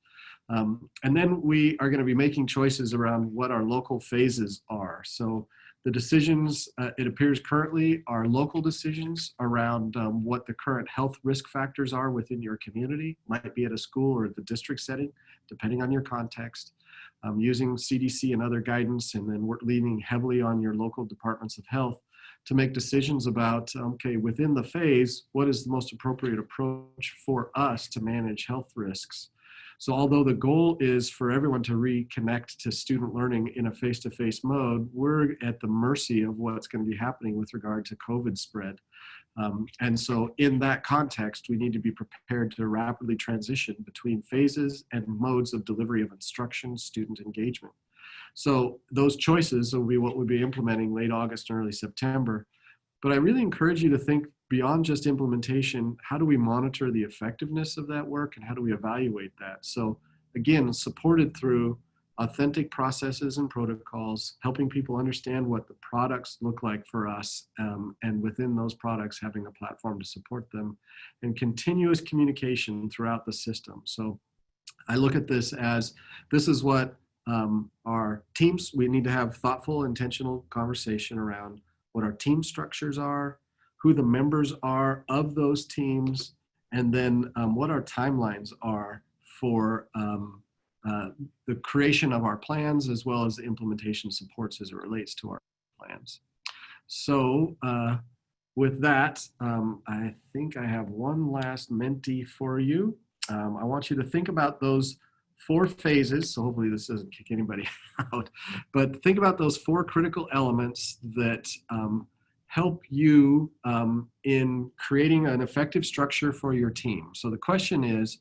And then we are going to be making choices around what our local phases are. So the decisions, it appears currently, are local decisions around what the current health risk factors are within your community, might be at a school or at the district setting, depending on your context, using CDC and other guidance, and then we're leaning heavily on your local departments of health to make decisions about, okay, within the phase, what is the most appropriate approach for us to manage health risks? So although the goal is for everyone to reconnect to student learning in a face-to-face mode, we're at the mercy of what's going to be happening with regard to COVID spread. And so in that context, we need to be prepared to rapidly transition between phases and modes of delivery of instruction, student engagement. So those choices will be what we'll be implementing late August and early September. But I really encourage you to think beyond just implementation. How do we monitor the effectiveness of that work, and how do we evaluate that? So again, supported through authentic processes and protocols, helping people understand what the products look like for us, and within those products, having a platform to support them, and continuous communication throughout the system. So I look at this as, this is what our teams, we need to have thoughtful, intentional conversation around what our team structures are, who the members are of those teams, and then what our timelines are for the creation of our plans, as well as the implementation supports as it relates to our plans. So with that, I think I have one last Menti for you. I want you to think about those 4 phases. So hopefully this doesn't kick anybody out, but think about those 4 critical elements that help you in creating an effective structure for your team. So the question is,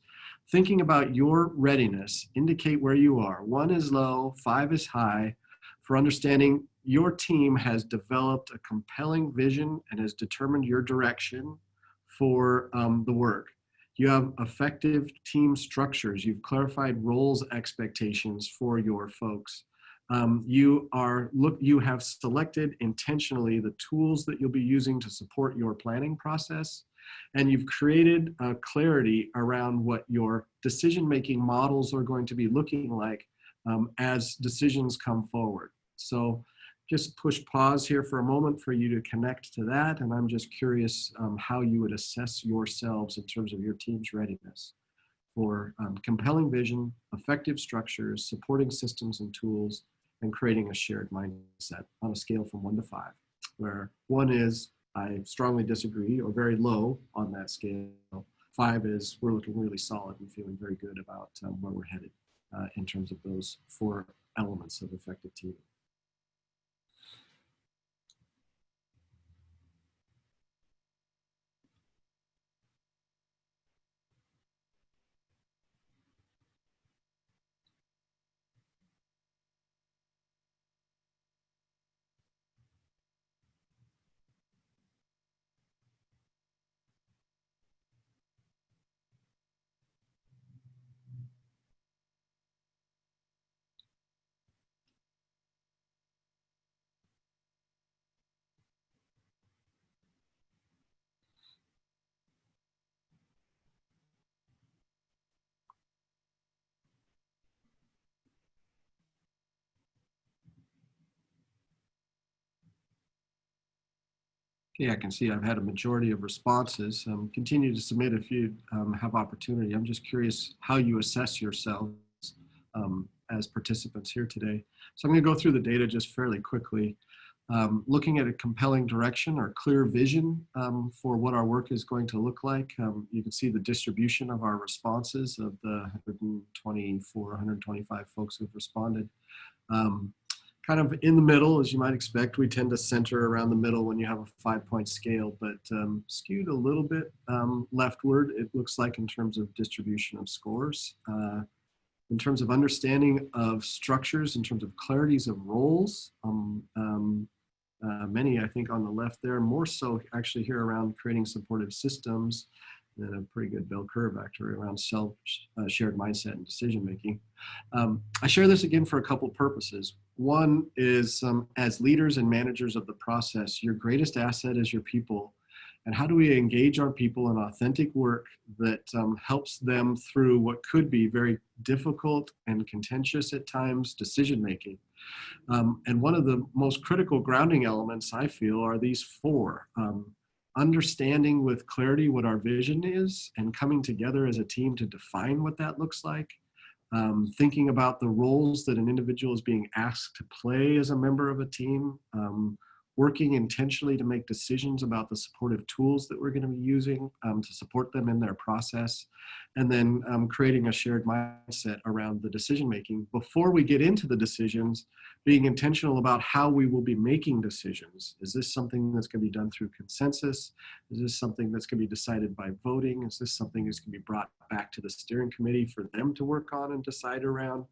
thinking about your readiness, indicate where you are. 1 is low, 5 is high, for understanding your team has developed a compelling vision and has determined your direction for the work. You have effective team structures. You've clarified roles expectations for your folks. You have selected intentionally the tools that you'll be using to support your planning process, and you've created clarity around what your decision-making models are going to be looking like as decisions come forward. So just push pause here for a moment for you to connect to that, and I'm just curious how you would assess yourselves in terms of your team's readiness for compelling vision, effective structures, supporting systems and tools, and creating a shared mindset on a scale from 1 to 5, where 1 is, I strongly disagree, or very low on that scale. 5 is, we're looking really solid and feeling very good about where we're headed in terms of those 4 elements of effective teaming. Okay, I can see I've had a majority of responses. Continue to submit if you have opportunity. I'm just curious how you assess yourselves as participants here today. So I'm going to go through the data just fairly quickly. Looking at a compelling direction or clear vision for what our work is going to look like. You can see the distribution of our responses of the 124, 125 folks who've responded. Kind of in the middle, as you might expect. We tend to center around the middle when you have a 5-point scale, but skewed a little bit leftward, it looks like, in terms of distribution of scores. In terms of understanding of structures, in terms of clarities of roles, many, I think, on the left there, more so actually here around creating supportive systems, and a pretty good bell curve actually around shared mindset and decision making. I share this again for a couple purposes. One is as leaders and managers of the process, your greatest asset is your people. And how do we engage our people in authentic work that helps them through what could be very difficult and contentious at times decision making? And one of the most critical grounding elements, I feel, are these four. Understanding with clarity what our vision is and coming together as a team to define what that looks like. Thinking about the roles that an individual is being asked to play as a member of a team. Working intentionally to make decisions about the supportive tools that we're going to be using to support them in their process, and then creating a shared mindset around the decision making. Before we get into the decisions, being intentional about how we will be making decisions. Is this something that's going to be done through consensus? Is this something that's going to be decided by voting? Is this something that's going to be brought back to the steering committee for them to work on and decide around?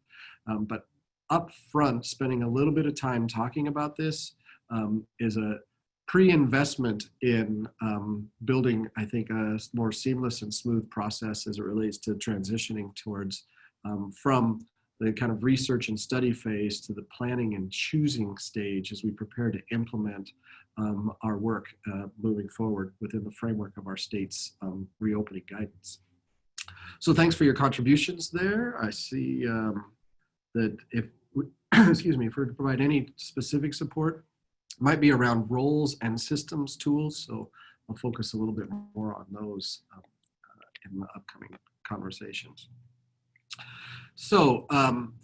But up front, spending a little bit of time talking about this is a pre-investment in building, I think, a more seamless and smooth process as it relates to transitioning towards from the kind of research and study phase to the planning and choosing stage as we prepare to implement our work moving forward within the framework of our state's reopening guidance. So thanks for your contributions there. I see that if, excuse me, if we're to provide any specific support, might be around roles and systems tools, so I'll focus a little bit more on those in the upcoming conversations. So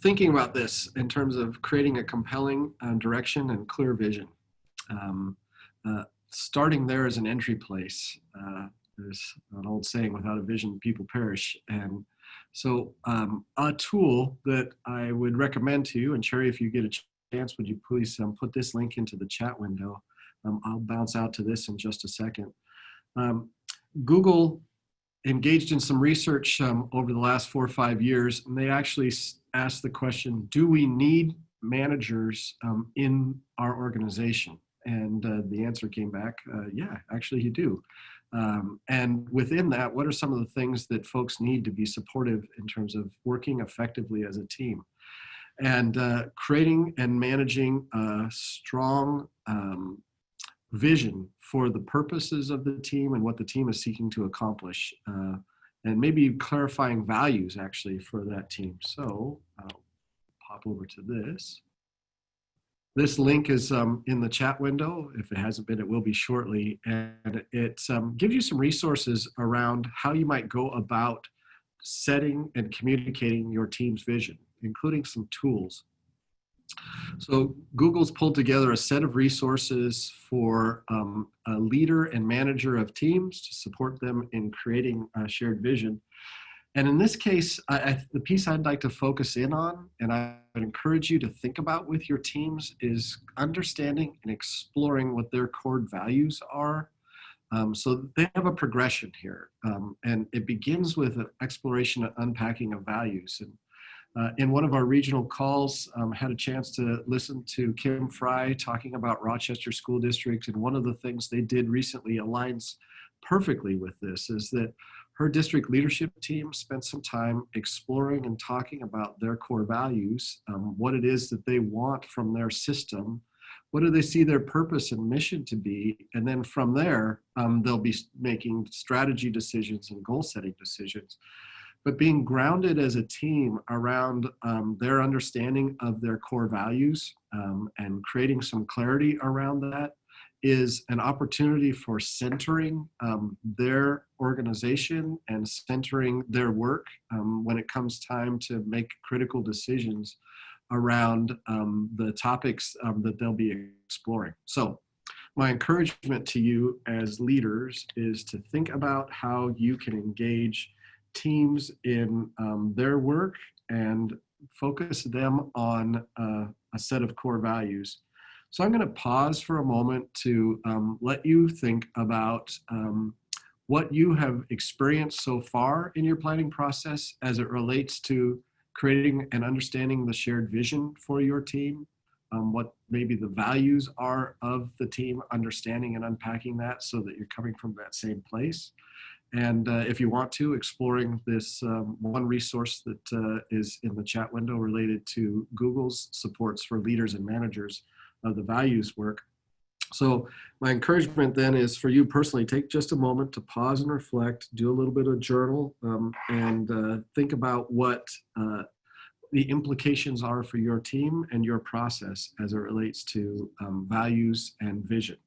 thinking about this in terms of creating a compelling direction and clear vision, starting there as an entry place. There's an old saying, without a vision, people perish. And so a tool that I would recommend to you, and Sherry, if you get a chance, would you please put this link into the chat window? I'll bounce out to this in just a second. Google engaged in some research over the last 4 or 5 years, and they actually asked the question, do we need managers in our organization? And the answer came back, yeah, actually you do. And within that, what are some of the things that folks need to be supportive in terms of working effectively as a team? And creating and managing a strong vision for the purposes of the team and what the team is seeking to accomplish, and maybe clarifying values actually for that team. So I'll pop over to this. This link is in the chat window. If it hasn't been, it will be shortly. And it gives you some resources around how you might go about setting and communicating your team's vision, including some tools. So Google's pulled together a set of resources for a leader and manager of teams to support them in creating a shared vision. And in this case, the piece I'd like to focus in on, and I would encourage you to think about with your teams, is understanding and exploring what their core values are. So they have a progression here, and it begins with an exploration and unpacking of values. And in one of our regional calls, had a chance to listen to Kim Fry talking about Rochester School District, and one of the things they did recently aligns perfectly with this, is that her district leadership team spent some time exploring and talking about their core values, what it is that they want from their system, what do they see their purpose and mission to be, and then from there, they'll be making strategy decisions and goal setting decisions. But being grounded as a team around their understanding of their core values and creating some clarity around that is an opportunity for centering their organization and centering their work when it comes time to make critical decisions around the topics that they'll be exploring. So my encouragement to you as leaders is to think about how you can engage teams in their work and focus them on a set of core values. So I'm going to pause for a moment to let you think about what you have experienced so far in your planning process as it relates to creating and understanding the shared vision for your team, what maybe the values are of the team, understanding and unpacking that so that you're coming from that same place. And if you want to, exploring this one resource that is in the chat window related to Google's supports for leaders and managers of the values work. So my encouragement then is for you personally, take just a moment to pause and reflect, do a little bit of journal, and think about what the implications are for your team and your process as it relates to values and vision.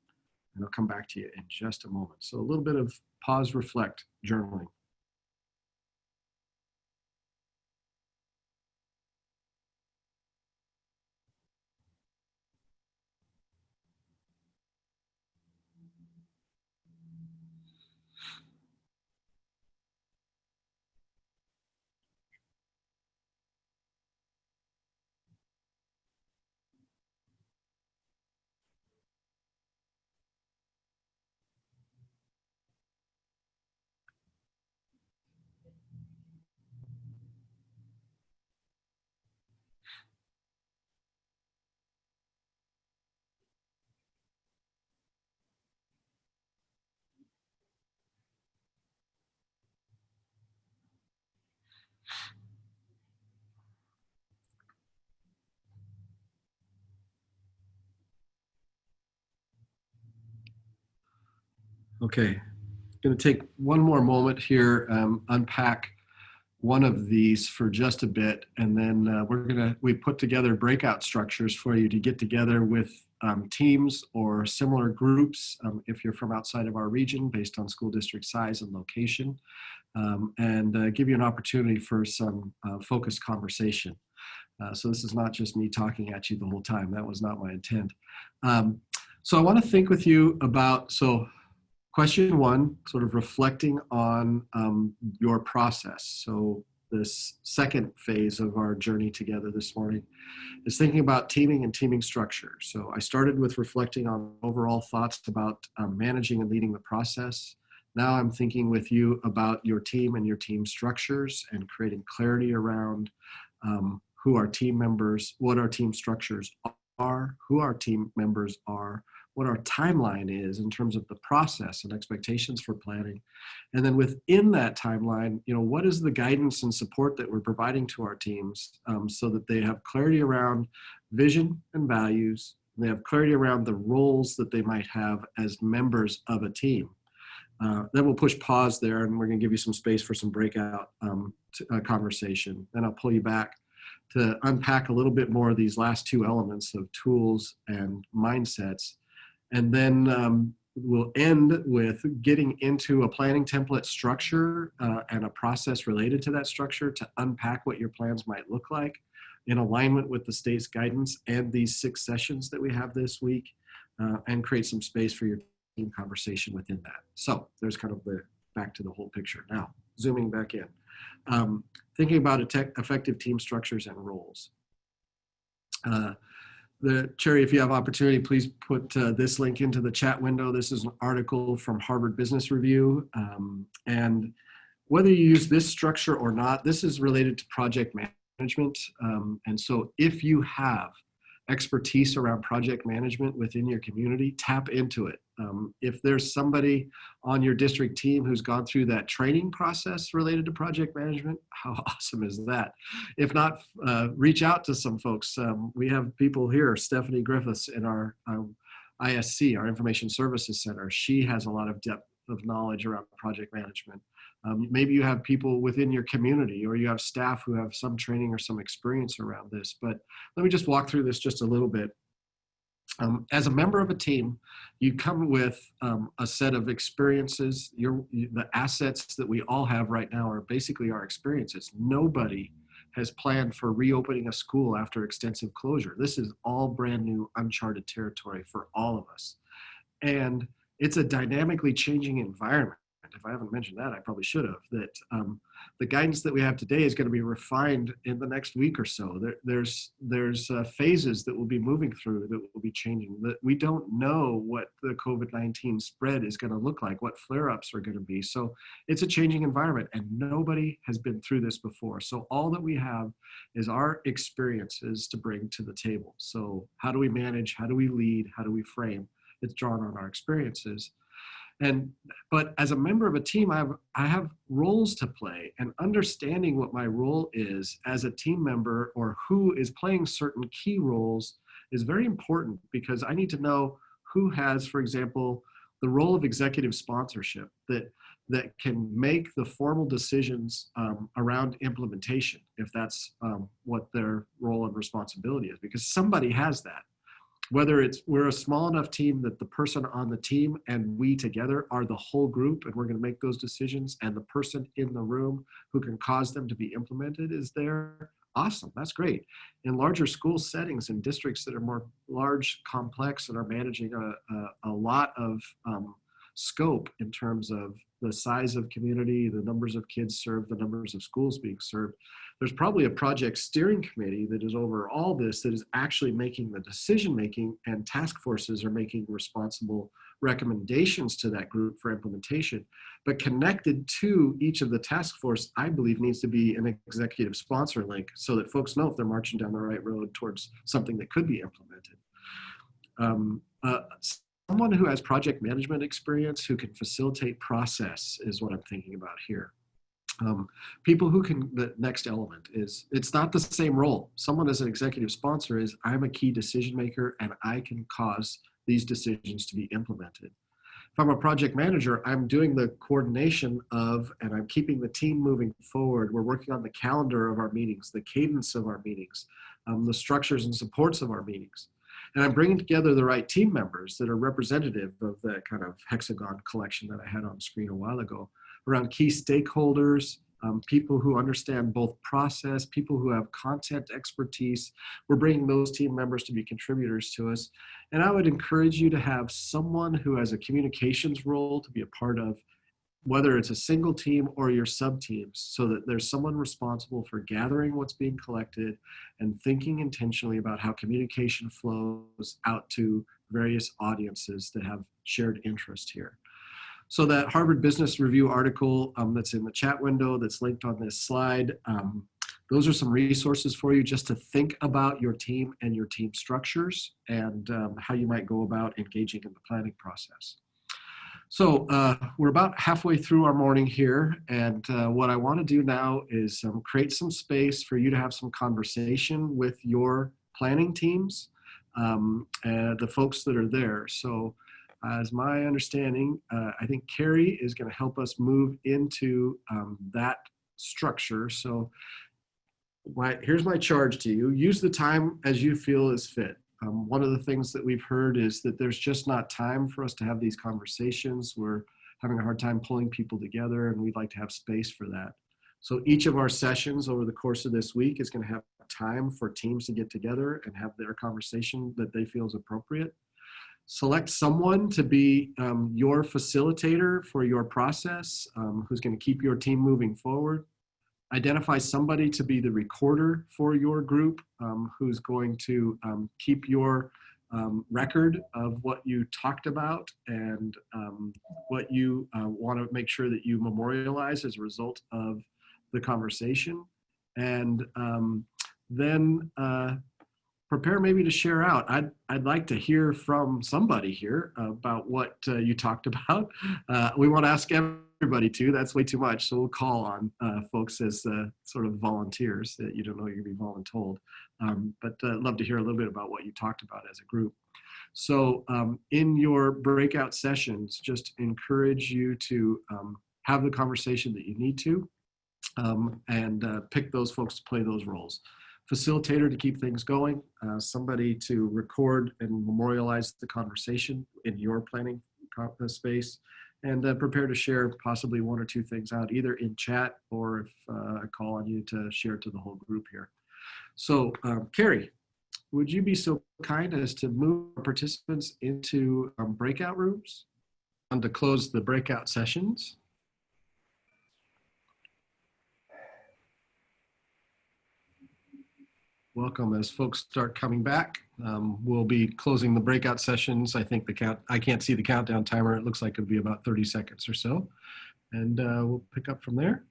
And I'll come back to you in just a moment. So a little bit of pause, reflect, journaling. Okay, going to take one more moment here, unpack one of these for just a bit, and then we put together breakout structures for you to get together with teams or similar groups if you're from outside of our region based on school district size and location, and give you an opportunity for some focused conversation. So this is not just me talking at you the whole time. That was not my intent. So I want to think with you about, question one, sort of reflecting on your process. So this second phase of our journey together this morning is thinking about teaming and teaming structure. So I started with reflecting on overall thoughts about managing and leading the process. Now I'm thinking with you about your team and your team structures and creating clarity around who our team members, what our team structures are, who our team members are, what our timeline is in terms of the process and expectations for planning. And then within that timeline, what is the guidance and support that we're providing to our teams so that they have clarity around vision and values, and they have clarity around the roles that they might have as members of a team. Then we'll push pause there, and we're going to give you some space for some breakout conversation. Then I'll pull you back to unpack a little bit more of these last two elements of tools and mindsets. And then we'll end with getting into a planning template structure and a process related to that structure to unpack what your plans might look like in alignment with the state's guidance and these 6 sessions that we have this week, and create some space for your team conversation within that. So there's kind of the back to the whole picture. Now, zooming back in, thinking about effective team structures and roles. Cherry, if you have opportunity, please put this link into the chat window. This is an article from Harvard Business Review. And whether you use this structure or not, this is related to project management. And so if you have expertise around project management within your community, tap into it. If there's somebody on your district team who's gone through that training process related to project management, how awesome is that? If not, reach out to some folks. We have people here, Stephanie Griffiths in our ISC, our Information Services Center. She has a lot of depth of knowledge around project management. Maybe you have people within your community, or you have staff who have some training or some experience around this. But let me just walk through this just a little bit. As a member of a team, you come with a set of experiences. The assets that we all have right now are basically our experiences. Nobody has planned for reopening a school after extensive closure. This is all brand new, uncharted territory for all of us. And it's a dynamically changing environment. If I haven't mentioned that, I probably should have, that the guidance that we have today is going to be refined in the next week or so. There's phases that we'll be moving through that will be changing. That we don't know what the COVID-19 spread is going to look like, what flare-ups are going to be. So it's a changing environment, and nobody has been through this before. So all that we have is our experiences to bring to the table. So how do we manage? How do we lead? How do we frame? It's drawn on our experiences. But as a member of a team, I have roles to play, and understanding what my role is as a team member or who is playing certain key roles is very important, because I need to know who has, for example, the role of executive sponsorship that can make the formal decisions around implementation, if that's what their role and responsibility is, because somebody has that. Whether we're a small enough team that the person on the team and we together are the whole group and we're going to make those decisions, and the person in the room who can cause them to be implemented is there, awesome, that's great. In larger school settings, in districts that are more large, complex, and are managing a lot of scope in terms of the size of community, the numbers of kids served, the numbers of schools being served, there's probably a project steering committee that is over all this, that is actually making the decision making, and task forces are making responsible recommendations to that group for implementation. But connected to each of the task force, I believe, needs to be an executive sponsor link, so that folks know if they're marching down the right road towards something that could be implemented. Someone who has project management experience, who can facilitate process, is what I'm thinking about here. People who can, the next element is, it's not the same role. Someone as an executive sponsor is, I'm a key decision maker and I can cause these decisions to be implemented. If I'm a project manager, I'm doing the coordination of, and I'm keeping the team moving forward. We're working on the calendar of our meetings, the cadence of our meetings, the structures and supports of our meetings. And I'm bringing together the right team members that are representative of that kind of hexagon collection that I had on screen a while ago, around key stakeholders, people who understand both process, people who have content expertise. We're bringing those team members to be contributors to us. And I would encourage you to have someone who has a communications role to be a part of, whether it's a single team or your sub-teams, so that there's someone responsible for gathering what's being collected and thinking intentionally about how communication flows out to various audiences that have shared interest here. So that Harvard Business Review article that's in the chat window, that's linked on this slide, those are some resources for you just to think about your team and your team structures, and how you might go about engaging in the planning process. So we're about halfway through our morning here, and what I want to do now is create some space for you to have some conversation with your planning teams and the folks that are there. So as my understanding, I think Carrie is going to help us move into that structure. So here's my charge to you. Use the time as you feel is fit. One of the things that we've heard is that there's just not time for us to have these conversations. We're having a hard time pulling people together, and we'd like to have space for that. So each of our sessions over the course of this week is going to have time for teams to get together and have their conversation that they feel is appropriate. Select someone to be your facilitator for your process, who's going to keep your team moving forward. Identify somebody to be the recorder for your group, who's going to keep your record of what you talked about and what you want to make sure that you memorialize as a result of the conversation. And then prepare maybe to share out. I'd like to hear from somebody here about what you talked about. We want to ask everybody to, that's way too much. So we'll call on folks as sort of volunteers that you don't know you're going to be voluntold. But I'd love to hear a little bit about what you talked about as a group. So in your breakout sessions, just encourage you to have the conversation that you need to, and pick those folks to play those roles. Facilitator to keep things going, somebody to record and memorialize the conversation in your planning space, and prepare to share possibly one or two things out, either in chat or if I call on you to share to the whole group here. So Carrie, would you be so kind as to move participants into breakout rooms and to close the breakout sessions? Welcome. As folks start coming back, we'll be closing the breakout sessions. I think I can't see the countdown timer. It looks like it'll be about 30 seconds or so. And we'll pick up from there,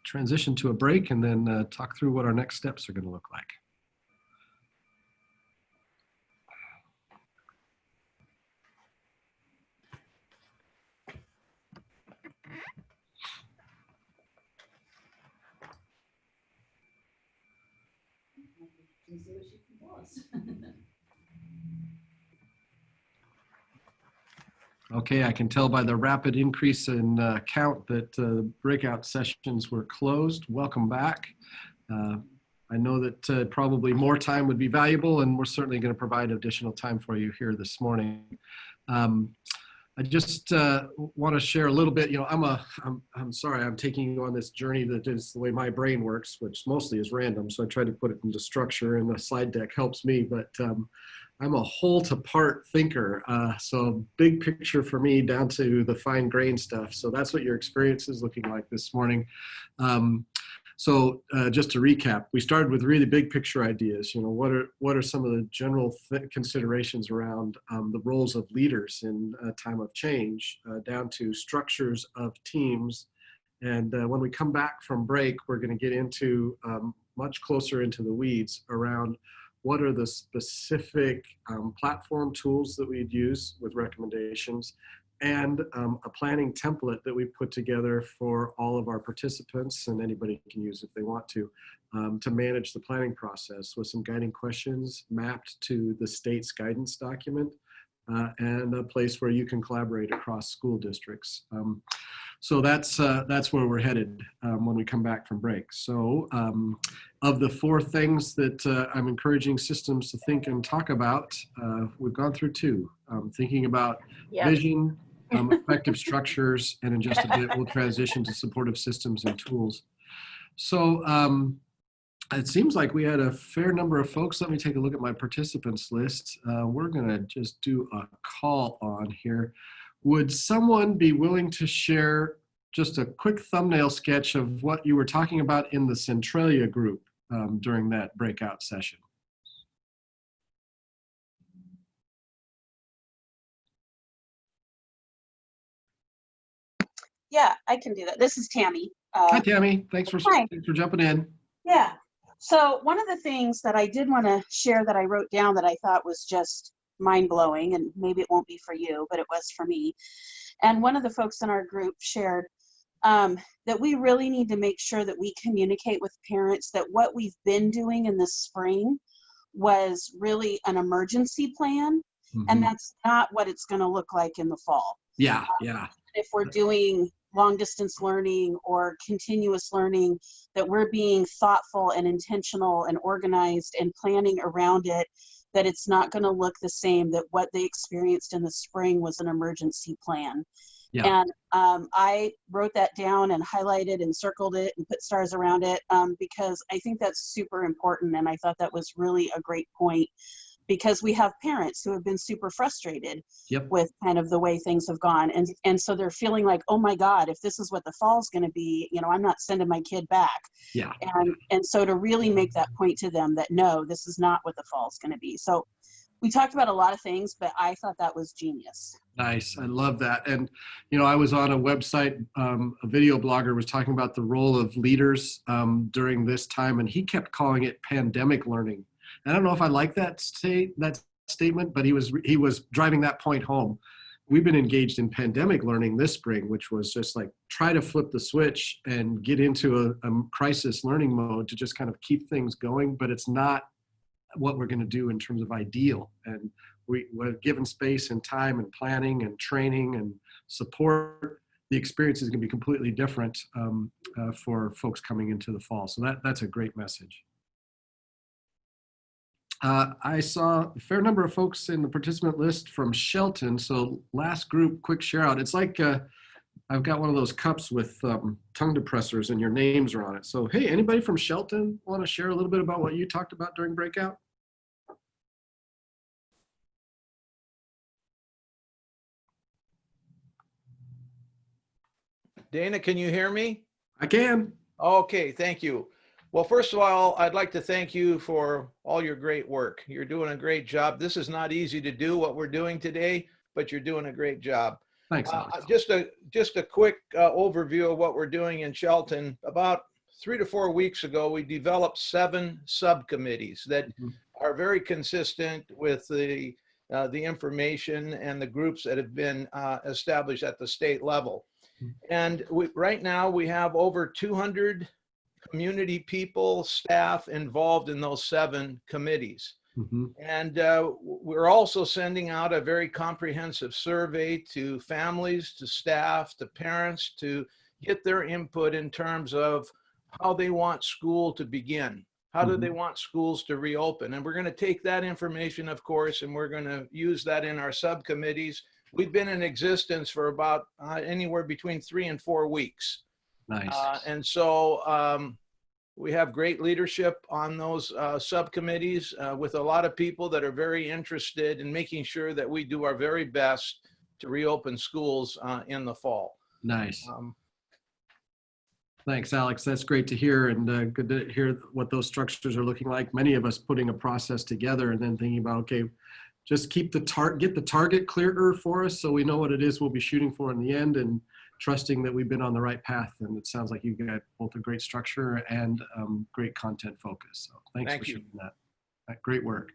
transition to a break, and then talk through what our next steps are going to look like. Can you see what she was? Okay, I can tell by the rapid increase in count that breakout sessions were closed. Welcome back. Uh, I know that probably more time would be valuable, and we're certainly going to provide additional time for you here this morning. I just want to share a little bit. You know, I'm sorry, I'm taking you on this journey that is the way my brain works, which mostly is random. So I try to put it into structure, and the slide deck helps me. But I'm a whole to part thinker. So big picture for me down to the fine grain stuff. So that's what your experience is looking like this morning. So just to recap, we started with really big picture ideas. You know, what are some of the general considerations around the roles of leaders in a time of change, down to structures of teams. And when we come back from break, we're going to get into much closer into the weeds around what are the specific platform tools that we'd use with recommendations, and a planning template that we put together for all of our participants, and anybody can use if they want to manage the planning process with some guiding questions mapped to the state's guidance document, and a place where you can collaborate across school districts. So that's where we're headed when we come back from break. So of the 4 things that I'm encouraging systems to think and talk about, we've gone through 2. Thinking about vision, effective structures, and in just a bit, we'll transition to supportive systems and tools. So it seems like we had a fair number of folks. Let me take a look at my participants list. We're gonna just do a call on here. Would someone be willing to share just a quick thumbnail sketch of what you were talking about in the Centralia group during that breakout session? Yeah, I can do that. This is Tammy. Hi, Tammy. Thanks for jumping in. Yeah. So one of the things that I did want to share that I wrote down that I thought was just mind-blowing, and maybe it won't be for you, but it was for me. And one of the folks in our group shared that we really need to make sure that we communicate with parents that what we've been doing in the spring was really an emergency plan, and that's not what it's going to look like in the fall. Yeah. If we're doing long distance learning or continuous learning, that we're being thoughtful and intentional and organized and planning around it, that it's not going to look the same, that what they experienced in the spring was an emergency plan. Yeah. And I wrote that down and highlighted and circled it and put stars around it because I think that's super important. And I thought that was really a great point, because we have parents who have been super frustrated with kind of the way things have gone. And so they're feeling like, oh my God, if this is what the fall's going to be, you know, I'm not sending my kid back. Yeah. And so to really make that point to them that, no, this is not what the fall's going to be. So we talked about a lot of things, but I thought that was genius. Nice. I love that. And, you know, I was on a website, a video blogger was talking about the role of leaders during this time, and he kept calling it pandemic learning. I don't know if I like that statement, but he was driving that point home. We've been engaged in pandemic learning this spring, which was just like try to flip the switch and get into a crisis learning mode to just kind of keep things going, but it's not what we're going to do in terms of ideal. And we're given space and time and planning and training and support, the experience is going to be completely different for folks coming into the fall. So that's a great message. I saw a fair number of folks in the participant list from Shelton. So last group, quick share out. It's like I've got one of those cups with tongue depressors and your names are on it. So hey, anybody from Shelton want to share a little bit about what you talked about during breakout? Dana, can you hear me? I can. Okay, thank you. Well, first of all, I'd like to thank you for all your great work. You're doing a great job. This is not easy to do what we're doing today, but you're doing a great job. Thanks, Alex. Just a quick overview of what we're doing in Shelton. About 3 to 4 weeks ago, we developed 7 subcommittees that are very consistent with the information and the groups that have been established at the state level. And right now we have over 200 community people, staff involved in those 7 committees. Mhm. And we're also sending out a very comprehensive survey to families, to staff, to parents to get their input in terms of how they want school to begin. How do they Mhm. want schools to reopen? And we're going to take that information, of course, and we're going to use that in our subcommittees. We've been in existence for about anywhere between 3 and 4 weeks. Nice. And so we have great leadership on those subcommittees with a lot of people that are very interested in making sure that we do our very best to reopen schools in the fall. Nice. Um, Thanks, Alex. That's great to hear, and good to hear what those structures are looking like. Many of us putting a process together and then thinking about, okay, just keep the get the target clearer for us so we know what it is we'll be shooting for in the end, and trusting that we've been on the right path. And it sounds like you've got both a great structure and great content focus. So thanks Thank for you. sharing that. Great work.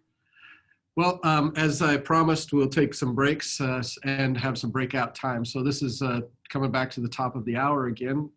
Well, as I promised, we'll take some breaks and have some breakout time. So this is coming back to the top of the hour again.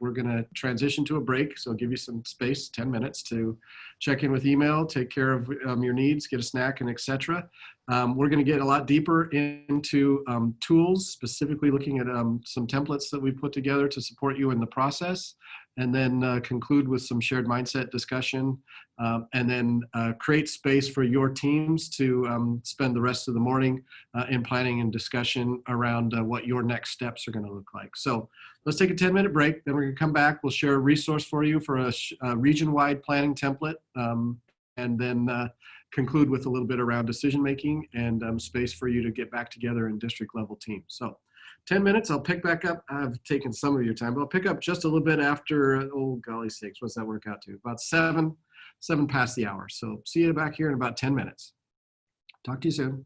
We're going to transition to a break. So I'll give you some space, 10 minutes to check in with email, take care of your needs, get a snack, and etc. We're going to get a lot deeper into tools, specifically looking at some templates that we've put together to support you in the process, and then conclude with some shared mindset discussion, and then create space for your teams to spend the rest of the morning in planning and discussion around what your next steps are going to look like. So let's take a 10-minute break. Then we're going to come back. We'll share a resource for you for a region-wide planning template, and then conclude with a little bit around decision making and space for you to get back together in district level teams. So 10 minutes, I'll pick back up. I've taken some of your time, but I'll pick up just a little bit after, oh, golly sakes, what's that work out to? About seven past the hour. So see you back here in about 10 minutes. Talk to you soon.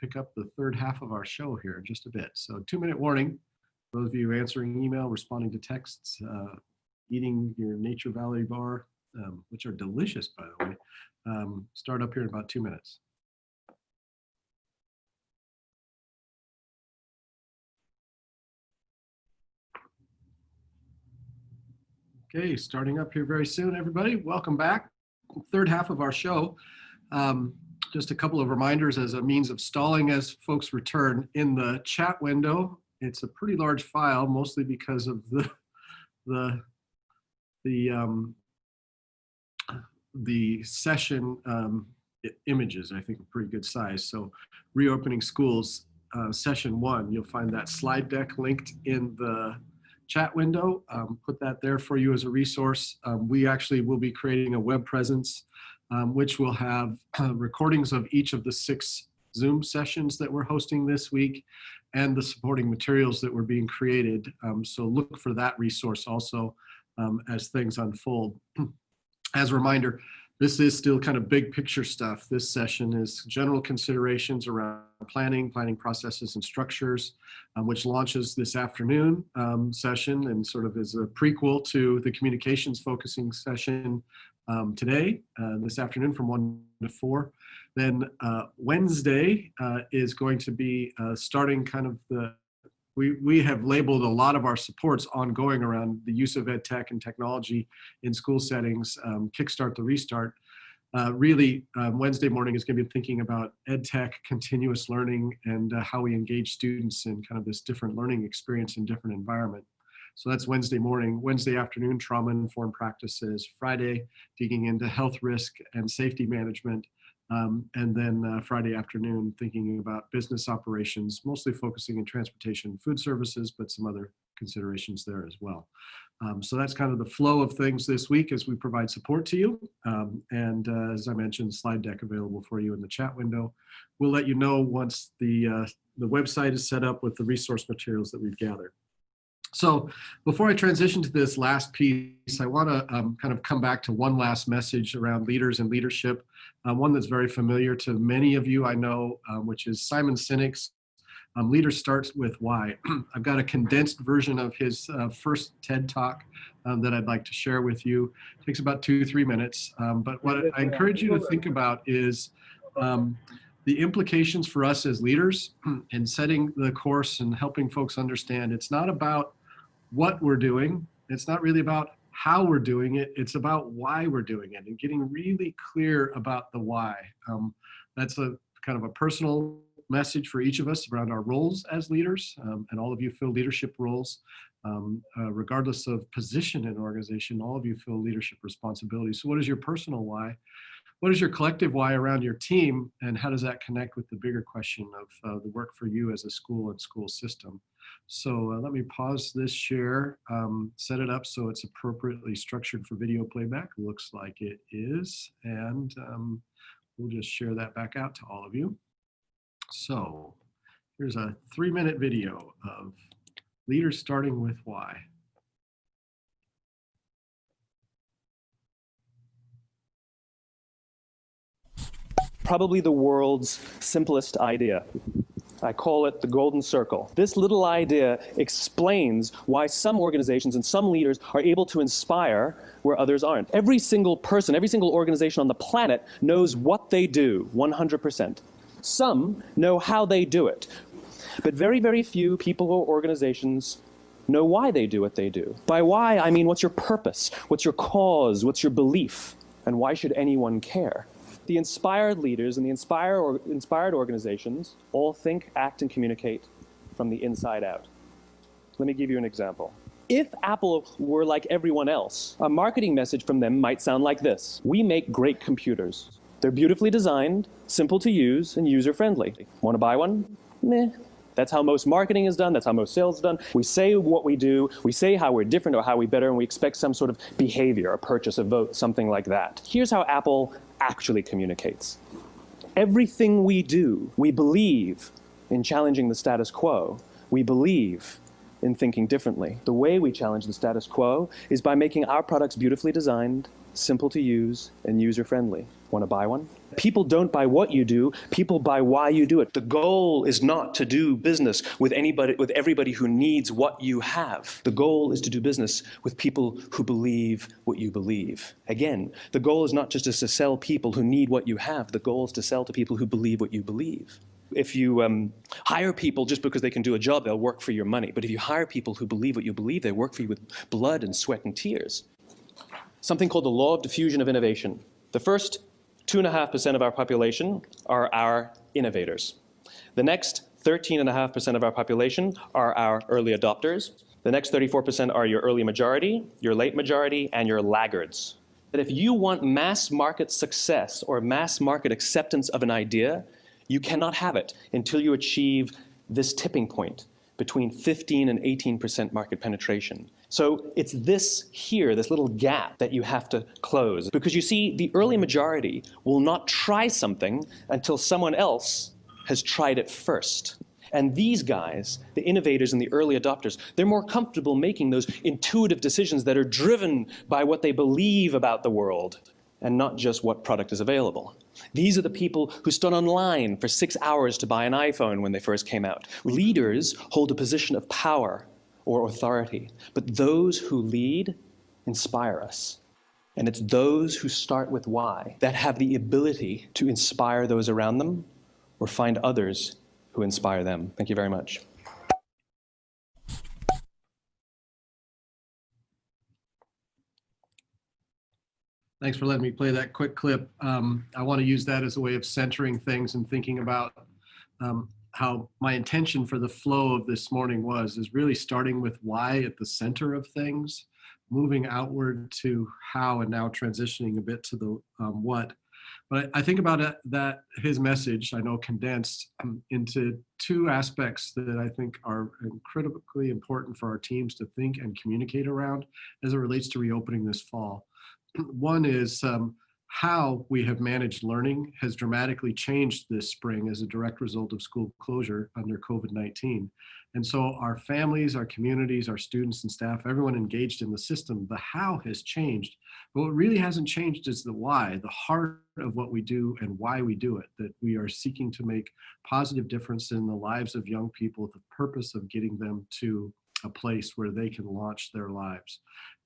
pick up the third half of our show here in just a bit. So 2-minute warning. Those of you answering email, responding to texts, eating your Nature Valley bar, which are delicious, by the way, start up here in about 2 minutes. Okay, starting up here very soon, everybody. Welcome back. Third half of our show. Just a couple of reminders as a means of stalling as folks return. In the chat window, it's a pretty large file, mostly because of the session images, I think, are pretty good size. So reopening schools, session 1, you'll find that slide deck linked in the chat window. Put that there for you as a resource. We actually will be creating a web presence, which will have recordings of each of the 6 Zoom sessions that we're hosting this week and the supporting materials that were being created. So look for that resource also as things unfold. As a reminder, this is still kind of big picture stuff. This session is general considerations around planning processes and structures, which launches this afternoon session and sort of is a prequel to the communications focusing session today, this afternoon from 1 to 4. Then Wednesday is going to be starting kind of we have labeled a lot of our supports ongoing around the use of ed tech and technology in school settings, Kickstart the Restart. Wednesday morning is going to be thinking about ed tech, continuous learning, and how we engage students in kind of this different learning experience in different environment. So that's Wednesday morning. Wednesday afternoon, trauma-informed practices. Friday, digging into health risk and safety management. And then Friday afternoon, thinking about business operations, mostly focusing in transportation and food services, but some other considerations there as well. So that's kind of the flow of things this week as we provide support to you. As I mentioned, slide deck available for you in the chat window. We'll let you know once the website is set up with the resource materials that we've gathered. So before I transition to this last piece, I want to kind of come back to one last message around leaders and leadership, one that's very familiar to many of you, I know, which is Simon Sinek's Leader Starts With Why. I've got a condensed version of his first TED Talk that I'd like to share with you. It takes about 2-3 minutes, but what I encourage you to think about is the implications for us as leaders in setting the course and helping folks understand it's not about what we're doing. It's not really about how we're doing it. It's about why we're doing it and getting really clear about the why. That's a kind of a personal message for each of us around our roles as leaders, and all of you fill leadership roles. Regardless of position in an organization, all of you fill leadership responsibilities. So what is your personal why? What is your collective why around your team, and how does that connect with the bigger question of the work for you as a school and school system? So let me pause this share, set it up so it's appropriately structured for video playback. Looks like it is, and we'll just share that back out to all of you. So here's a 3-minute video of leaders starting with why. Probably the world's simplest idea. I call it the golden circle. This little idea explains why some organizations and some leaders are able to inspire where others aren't. Every single person, every single organization on the planet knows what they do, 100%. Some know how they do it, but very, very few people or organizations know why they do what they do. By why, I mean what's your purpose, what's your cause, what's your belief, and why should anyone care? The inspired leaders and the inspired organizations all think, act, and communicate from the inside out. Let me give you an example. If Apple were like everyone else, a marketing message from them might sound like this: we make great computers. They're beautifully designed, simple to use, and user-friendly. Want to buy one? Meh. That's how most marketing is done. That's how most sales is done. We say what we do. We say how we're different or how we're better, and we expect some sort of behavior, a purchase, a vote, something like that. Here's how Apple actually communicates. Everything we do, we believe in challenging the status quo. We believe in thinking differently. The way we challenge the status quo is by making our products beautifully designed, simple to use, and user-friendly. Want to buy one? people don't buy what you do, people buy why you do it. The goal is not to do business with everybody who needs what you have. The goal is to do business with people who believe what you believe. Again, the goal is not just to sell people who need what you have. The goal is to sell to people who believe what you believe. If you hire people just because they can do a job, they'll work for your money. But if you hire people who believe what you believe, they work for you with blood and sweat and tears. Something called the law of diffusion of innovation. The first 2.5% of our population are our innovators. The next 13.5% of our population are our early adopters. The next 34% are your early majority, your late majority, and your laggards. That if you want mass market success or mass market acceptance of an idea, you cannot have it until you achieve this tipping point between 15 and 18% market penetration. So it's this here, this little gap that you have to close. Because you see, the early majority will not try something until someone else has tried it first. And these guys, the innovators and the early adopters, they're more comfortable making those intuitive decisions that are driven by what they believe about the world and not just what product is available. These are the people who stood online for 6 hours to buy an iPhone when they first came out. Leaders hold a position of power or authority, but those who lead inspire us. And it's those who start with why that have the ability to inspire those around them or find others who inspire them. Thank you very much. Thanks for letting me play that quick clip. I want to use that as a way of centering things and thinking about how my intention for the flow of this morning is really starting with why at the center of things, moving outward to how, and now transitioning a bit to the what. But I think about it, that his message, I know condensed into two aspects that I think are critically important for our teams to think and communicate around as it relates to reopening this fall. One is how we have managed learning has dramatically changed this spring as a direct result of school closure under COVID-19. And so our families, our communities, our students and staff, everyone engaged in the system, the how has changed. But what really hasn't changed is the why, the heart of what we do and why we do it, that we are seeking to make positive difference in the lives of young people with the purpose of getting them to a place where they can launch their lives.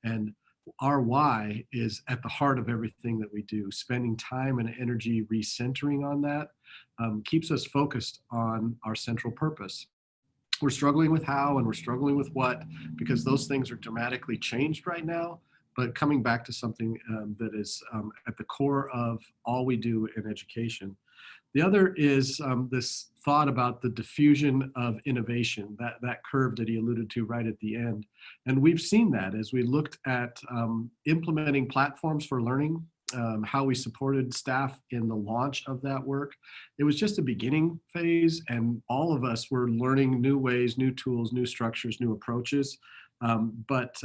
And our why is at the heart of everything that we do. Spending time and energy recentering on that keeps us focused on our central purpose. We're struggling with how and we're struggling with what, because those things are dramatically changed right now, but coming back to something that is at the core of all we do in education. The other is this thought about the diffusion of innovation, that curve that he alluded to right at the end. And we've seen that as we looked at implementing platforms for learning, how we supported staff in the launch of that work. It was just a beginning phase, and all of us were learning new ways, new tools, new structures, new approaches. But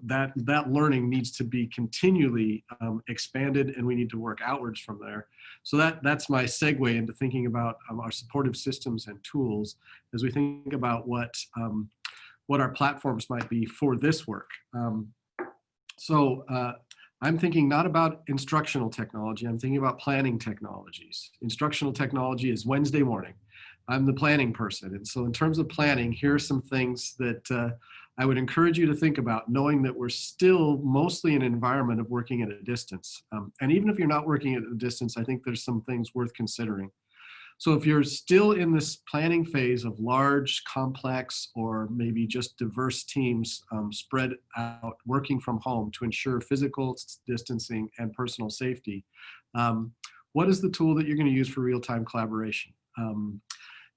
that learning needs to be continually expanded, and we need to work outwards from there. So that's my segue into thinking about our supportive systems and tools as we think about what our platforms might be for this work. I'm thinking not about instructional technology, I'm thinking about planning technologies. Instructional technology is Wednesday morning. I'm the planning person. And so in terms of planning, here are some things that I would encourage you to think about, knowing that we're still mostly in an environment of working at a distance. And even if you're not working at a distance, I think there's some things worth considering. So if you're still in this planning phase of large, complex, or maybe just diverse teams spread out, working from home to ensure physical distancing and personal safety, what is the tool that you're going to use for real-time collaboration?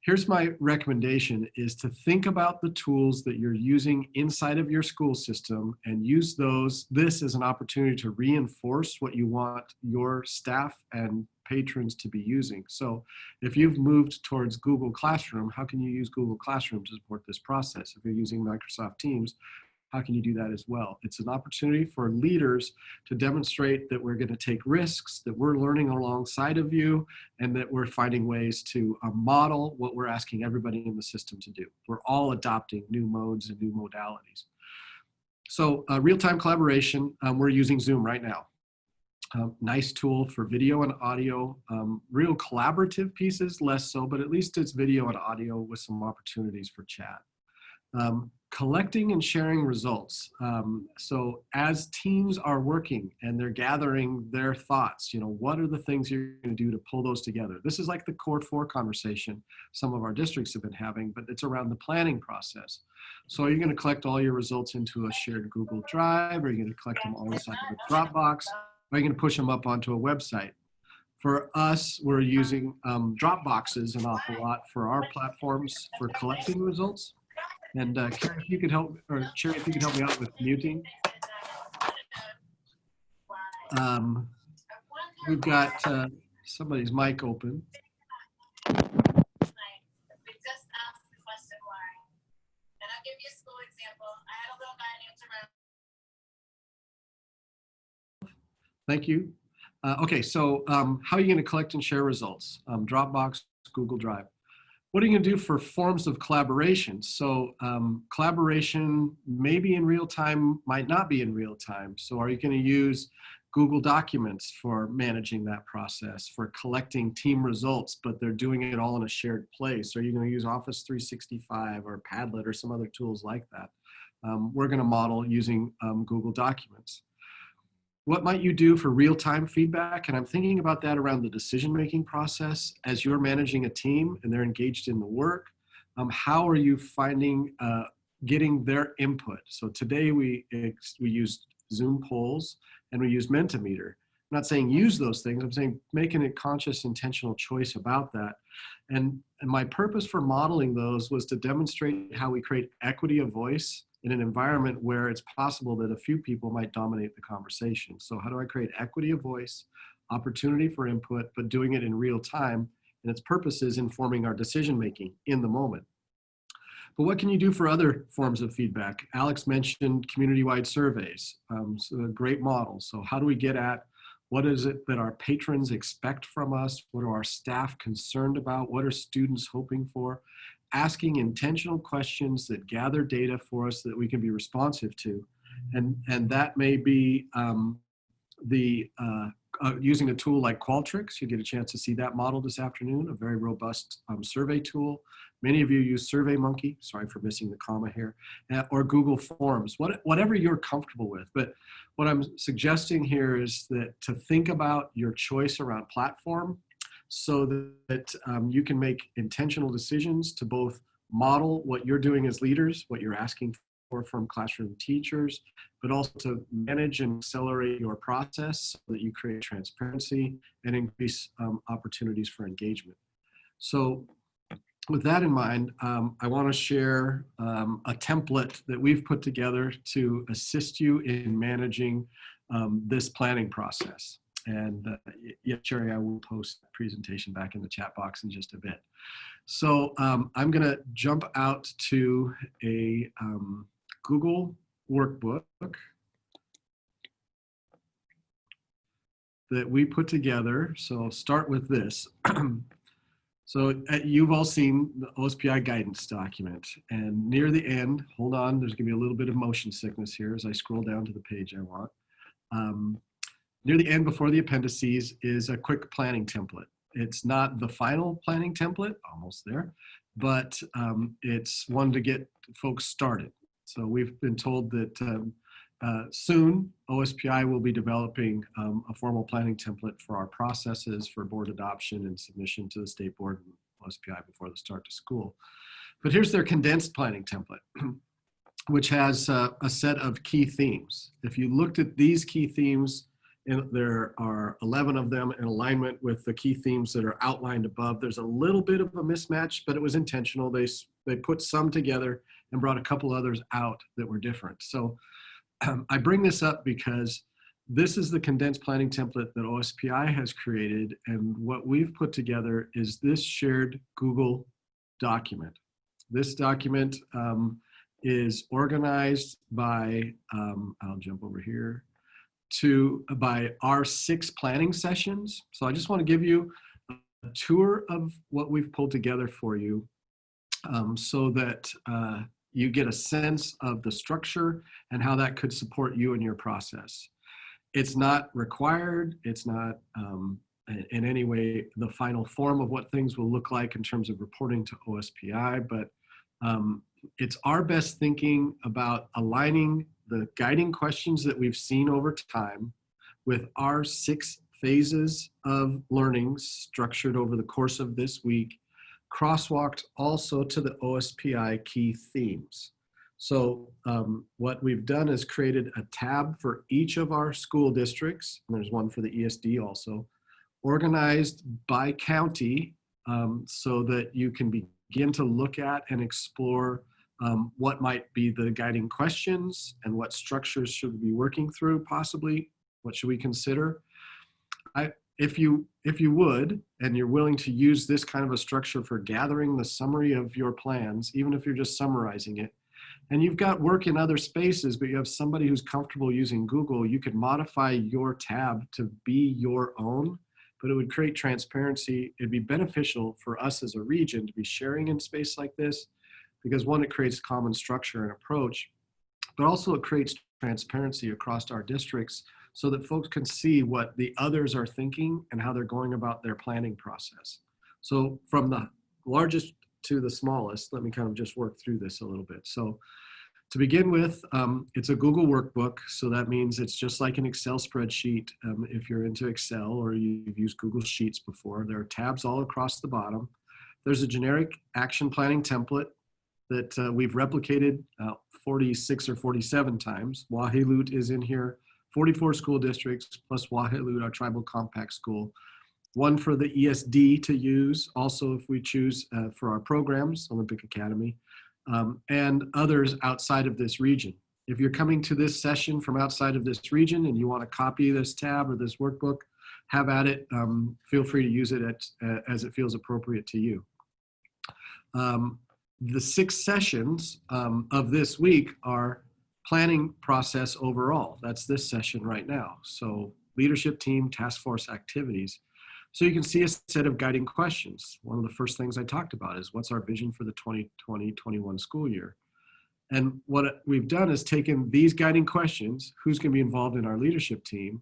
Here's my recommendation is to think about the tools that you're using inside of your school system and use this as an opportunity to reinforce what you want your staff and patrons to be using. So if you've moved towards Google Classroom, how can you use Google Classroom to support this process? If you're using Microsoft Teams, how can you do that as well? It's an opportunity for leaders to demonstrate that we're going to take risks, that we're learning alongside of you, and that we're finding ways to model what we're asking everybody in the system to do. We're all adopting new modes and new modalities. So real-time collaboration, we're using Zoom right now. Nice tool for video and audio, real collaborative pieces, less so, but at least it's video and audio with some opportunities for chat. Collecting and sharing results. So as teams are working and they're gathering their thoughts, what are the things you're going to do to pull those together? This is like the core 4 conversation some of our districts have been having, but it's around the planning process. So are you going to collect all your results into a shared Google Drive? Or are you going to collect them all inside of a Dropbox? Or are you going to push them up onto a website? For us, we're using Dropboxes an awful lot for our platforms for collecting results. And Karen, if you could help, or Sherry, if you could help me out with muting. We've got somebody's mic open. Thank you. Okay, so how are you going to collect and share results? Dropbox, Google Drive. What are you going to do for forms of collaboration? So collaboration may be in real time, might not be in real time. So are you going to use Google Documents for managing that process, for collecting team results, but they're doing it all in a shared place? Are you going to use Office 365 or Padlet or some other tools like that? We're going to model using Google Documents. What might you do for real-time feedback? And I'm thinking about that around the decision-making process as you're managing a team and they're engaged in the work. How are you finding, getting their input? So today we used Zoom polls and we used Mentimeter. I'm not saying use those things, I'm saying making a conscious, intentional choice about that. And my purpose for modeling those was to demonstrate how we create equity of voice in an environment where it's possible that a few people might dominate the conversation. So how do I create equity of voice, opportunity for input, but doing it in real time? And its purpose is informing our decision-making in the moment. But what can you do for other forms of feedback? Alex mentioned community-wide surveys, so a great model. So how do we get at what is it that our patrons expect from us? What are our staff concerned about? What are students hoping for? Asking intentional questions that gather data for us that we can be responsive to. And that may be using a tool like Qualtrics. You get a chance to see that model this afternoon, a very robust survey tool. Many of you use SurveyMonkey, sorry for missing the comma here, or Google Forms, whatever you're comfortable with. But what I'm suggesting here is that to think about your choice around platform so that you can make intentional decisions to both model what you're doing as leaders, what you're asking for from classroom teachers, but also to manage and accelerate your process so that you create transparency and increase opportunities for engagement. So with that in mind, I want to share a template that we've put together to assist you in managing this planning process. And yeah, Sherry, I will post the presentation back in the chat box in just a bit. So I'm going to jump out to a Google workbook that we put together. So I'll start with this. So you've all seen the OSPI guidance document, and near the end, hold on, there's going to be a little bit of motion sickness here as I scroll down to the page I want. Near the end, before the appendices, is a quick planning template. It's not the final planning template, almost there, but it's one to get folks started. So we've been told that soon OSPI will be developing a formal planning template for our processes for board adoption and submission to the state board and OSPI before the start to school. But here's their condensed planning template, which has a set of key themes. If you looked at these key themes, and there are 11 of them in alignment with the key themes that are outlined above. There's a little bit of a mismatch, but it was intentional. They put some together and brought a couple others out that were different. So I bring this up because this is the condensed planning template that OSPI has created, and what we've put together is this shared Google document. This document is organized by, I'll jump over here, by our 6 planning sessions. So I just want to give you a tour of what we've pulled together for you so that you get a sense of the structure and how that could support you in your process. It's not required. It's not in any way the final form of what things will look like in terms of reporting to OSPI, but it's our best thinking about aligning the guiding questions that we've seen over time with our 6 phases of learning structured over the course of this week, crosswalked also to the OSPI key themes. So what we've done is created a tab for each of our school districts, and there's one for the ESD also, organized by county so that you can begin to look at and explore what might be the guiding questions and what structures should we be working through possibly, what should we consider. If you would, and you're willing to use this kind of a structure for gathering the summary of your plans, even if you're just summarizing it, and you've got work in other spaces, but you have somebody who's comfortable using Google, you could modify your tab to be your own, but it would create transparency. It'd be beneficial for us as a region to be sharing in space like this, because one, it creates common structure and approach, but also it creates transparency across our districts so that folks can see what the others are thinking and how they're going about their planning process. So from the largest to the smallest, let me kind of just work through this a little bit. So to begin with, it's a Google workbook. So that means it's just like an Excel spreadsheet. If you're into Excel or you've used Google Sheets before, there are tabs all across the bottom. There's a generic action planning template that we've replicated 46 or 47 times. Wahilut is in here, 44 school districts plus Wahilut, our tribal compact school. One for the ESD to use, also if we choose for our programs, Olympic Academy, and others outside of this region. If you're coming to this session from outside of this region and you want to copy this tab or this workbook, have at it. Feel free to use it as it feels appropriate to you. The 6 sessions of this week are planning process overall. That's this session right now. So leadership team, task force activities. So you can see a set of guiding questions. One of the first things I talked about is what's our vision for the 2020-21 school year? And what we've done is taken these guiding questions, who's going to be involved in our leadership team,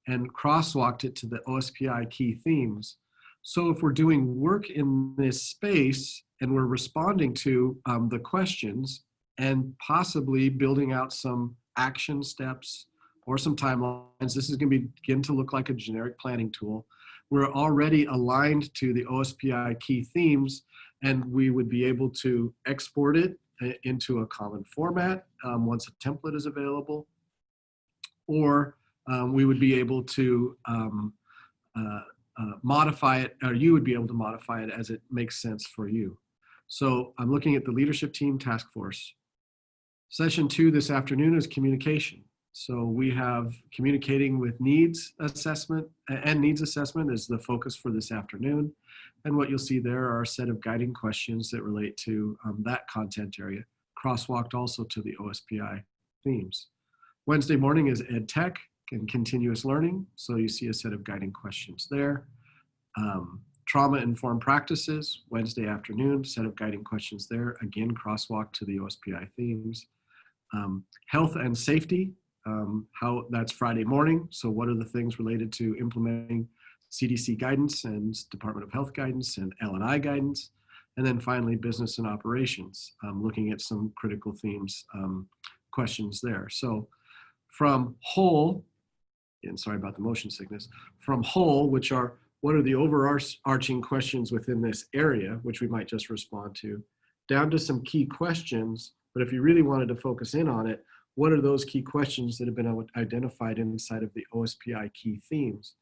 and crosswalked it to the OSPI key themes. So if we're doing work in this space and we're responding to the questions and possibly building out some action steps or some timelines, this is going to begin to look like a generic planning tool. We're already aligned to the OSPI key themes, and we would be able to export it into a common format once a template is available, or we would be able to modify it, or you would be able to modify it as it makes sense for you. So I'm looking at the leadership team task force. Session 2 this afternoon is communication. So we have communicating with needs assessment, and needs assessment is the focus for this afternoon. And what you'll see there are a set of guiding questions that relate to that content area, crosswalked also to the OSPI themes. Wednesday morning is Ed Tech and continuous learning. So you see a set of guiding questions there. Trauma-informed practices, Wednesday afternoon, set of guiding questions there. Again, crosswalk to the OSPI themes. Health and safety, how that's Friday morning. So what are the things related to implementing CDC guidance and Department of Health guidance and L&I guidance? And then finally, business and operations, looking at some critical themes, questions there. So from whole, and sorry about the motion sickness, from whole, which are what are the overarching questions within this area, which we might just respond to, down to some key questions. But if you really wanted to focus in on it, what are those key questions that have been identified inside of the OSPI key themes?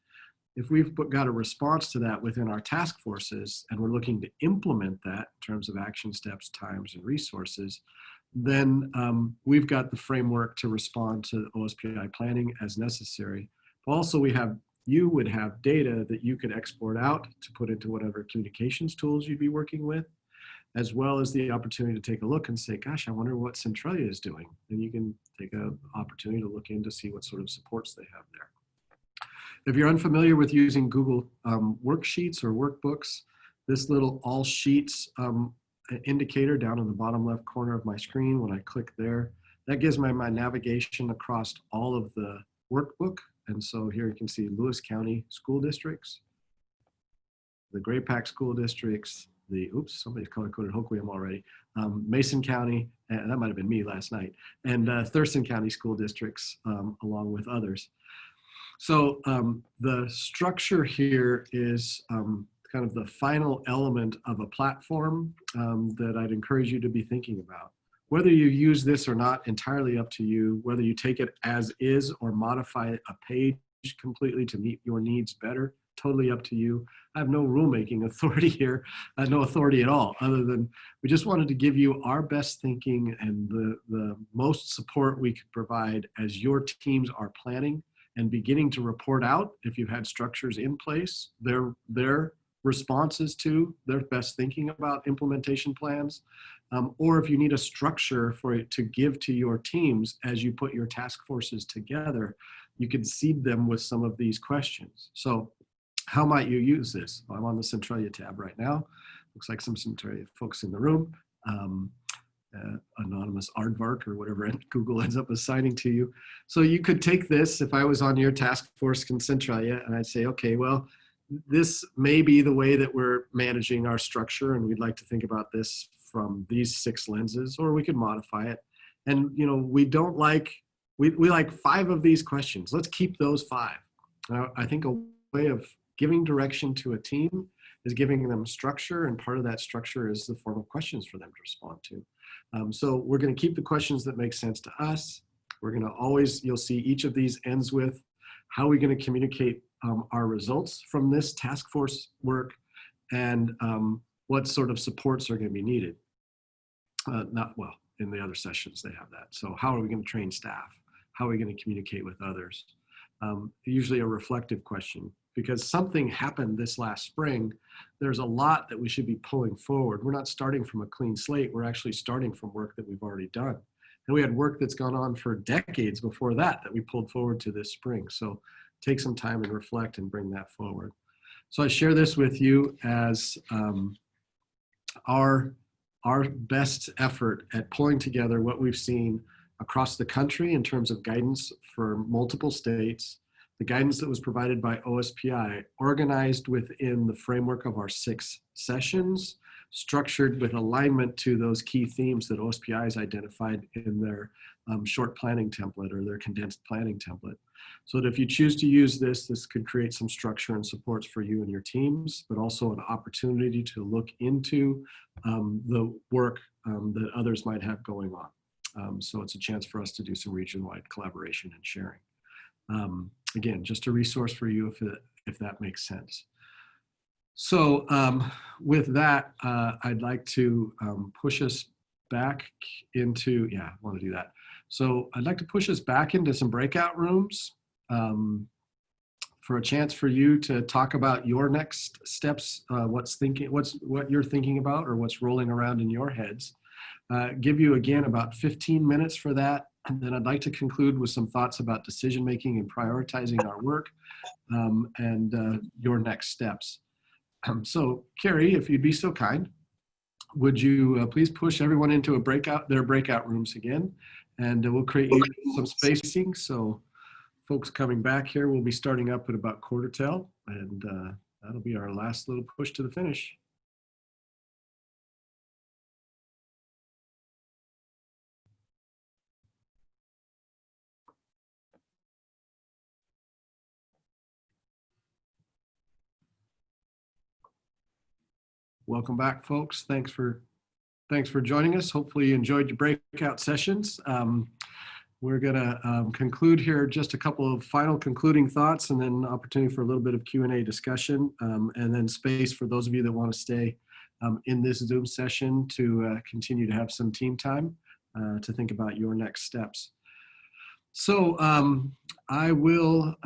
If we've got a response to that within our task forces and we're looking to implement that in terms of action steps, times, and resources, then we've got the framework to respond to OSPI planning as necessary. Also, you would have data that you could export out to put into whatever communications tools you'd be working with, as well as the opportunity to take a look and say, gosh, I wonder what Centralia is doing. And you can take an opportunity to look in to see what sort of supports they have there. If you're unfamiliar with using Google worksheets or workbooks, this little all sheets indicator down in the bottom left corner of my screen, when I click there, that gives me my navigation across all of the workbook And so here you can see Lewis County school districts, the Great Pack school districts, somebody's color-coded Hoquiam already, Mason County, and that might have been me last night, and Thurston County school districts, along with others. So the structure here is kind of the final element of a platform that I'd encourage you to be thinking about. Whether you use this or not, entirely up to you. Whether you take it as is or modify a page completely to meet your needs better, totally up to you. I have no rulemaking authority here, no authority at all, other than we just wanted to give you our best thinking and the most support we could provide as your teams are planning and beginning to report out, if you've had structures in place, their responses to, their best thinking about implementation plans, or if you need a structure for it to give to your teams as you put your task forces together, you can seed them with some of these questions. So how might you use this? Well, I'm on the Centralia tab right now. Looks like some Centralia folks in the room. Anonymous aardvark or whatever Google ends up assigning to you. So you could take this, if I was on your task force in Centralia, and I'd say, okay, well, this may be the way that we're managing our structure, and we'd like to think about this from these 6 lenses, or we could modify it. And we don't like, we like 5 of these questions. Let's keep those 5. I think a way of giving direction to a team is giving them structure, and part of that structure is the form of questions for them to respond to. So we're going to keep the questions that make sense to us. We're going to always, you'll see each of these ends with how are we going to communicate our results from this task force work, and what sort of supports are going to be needed. In the other sessions they have that. So how are we going to train staff? How are we going to communicate with others? Usually a reflective question, because something happened this last spring. There's a lot that we should be pulling forward. We're not starting from a clean slate. We're actually starting from work that we've already done. And we had work that's gone on for decades before that we pulled forward to this spring. So take some time and reflect and bring that forward. So I share this with you as our best effort at pulling together what we've seen across the country in terms of guidance for multiple states, the guidance that was provided by OSPI, organized within the framework of our 6 sessions, structured with alignment to those key themes that OSPI has identified in their short planning template or their condensed planning template. So that if you choose to use this, this could create some structure and supports for you and your teams, but also an opportunity to look into the work that others might have going on. So it's a chance for us to do some region-wide collaboration and sharing. Again, just a resource for you if that makes sense. So with that, I'd like to push us back into, I want to do that. So I'd like to push us back into some breakout rooms for a chance for you to talk about your next steps, what you're thinking about or what's rolling around in your heads. Give you again about 15 minutes for that. And then I'd like to conclude with some thoughts about decision-making and prioritizing our work and your next steps. So Carrie, if you'd be so kind, would you please push everyone into their breakout rooms again, and we'll create some spacing. So folks coming back here, we'll be starting up at about 1/4 and that'll be our last little push to the finish. Welcome back, folks. Thanks for joining us. Hopefully you enjoyed your breakout sessions. We're gonna conclude here just a couple of final concluding thoughts, and then opportunity for a little bit of Q&A discussion, and then space for those of you that want to stay in this Zoom session to continue to have some team time to think about your next steps. So I will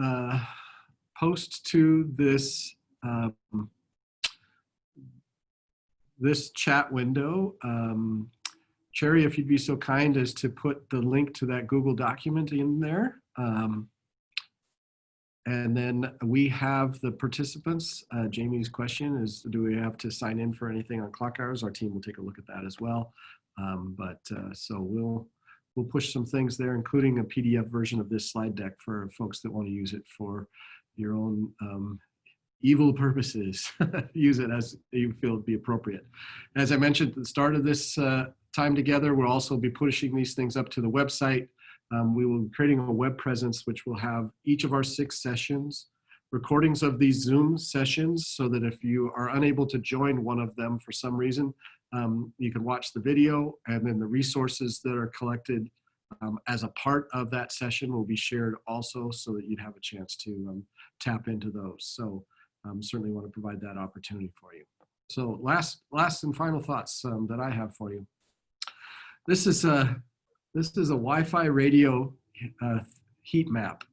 post to this this chat window. Cherry, if you'd be so kind as to put the link to that Google document in there. And then we have the participants. Jamie's question is, do we have to sign in for anything on clock hours? Our team will take a look at that as well. So we'll push some things there, including a PDF version of this slide deck for folks that want to use it for your own evil purposes. Use it as you feel would be appropriate. As I mentioned at the start of this time together, we'll also be pushing these things up to the website. We will be creating a web presence which will have each of our 6 sessions, recordings of these Zoom sessions, so that if you are unable to join one of them for some reason, you can watch the video, and then the resources that are collected as a part of that session will be shared also, so that you'd have a chance to tap into those. So certainly want to provide that opportunity for you. So last and final thoughts that I have for you. This is a Wi-Fi radio heat map.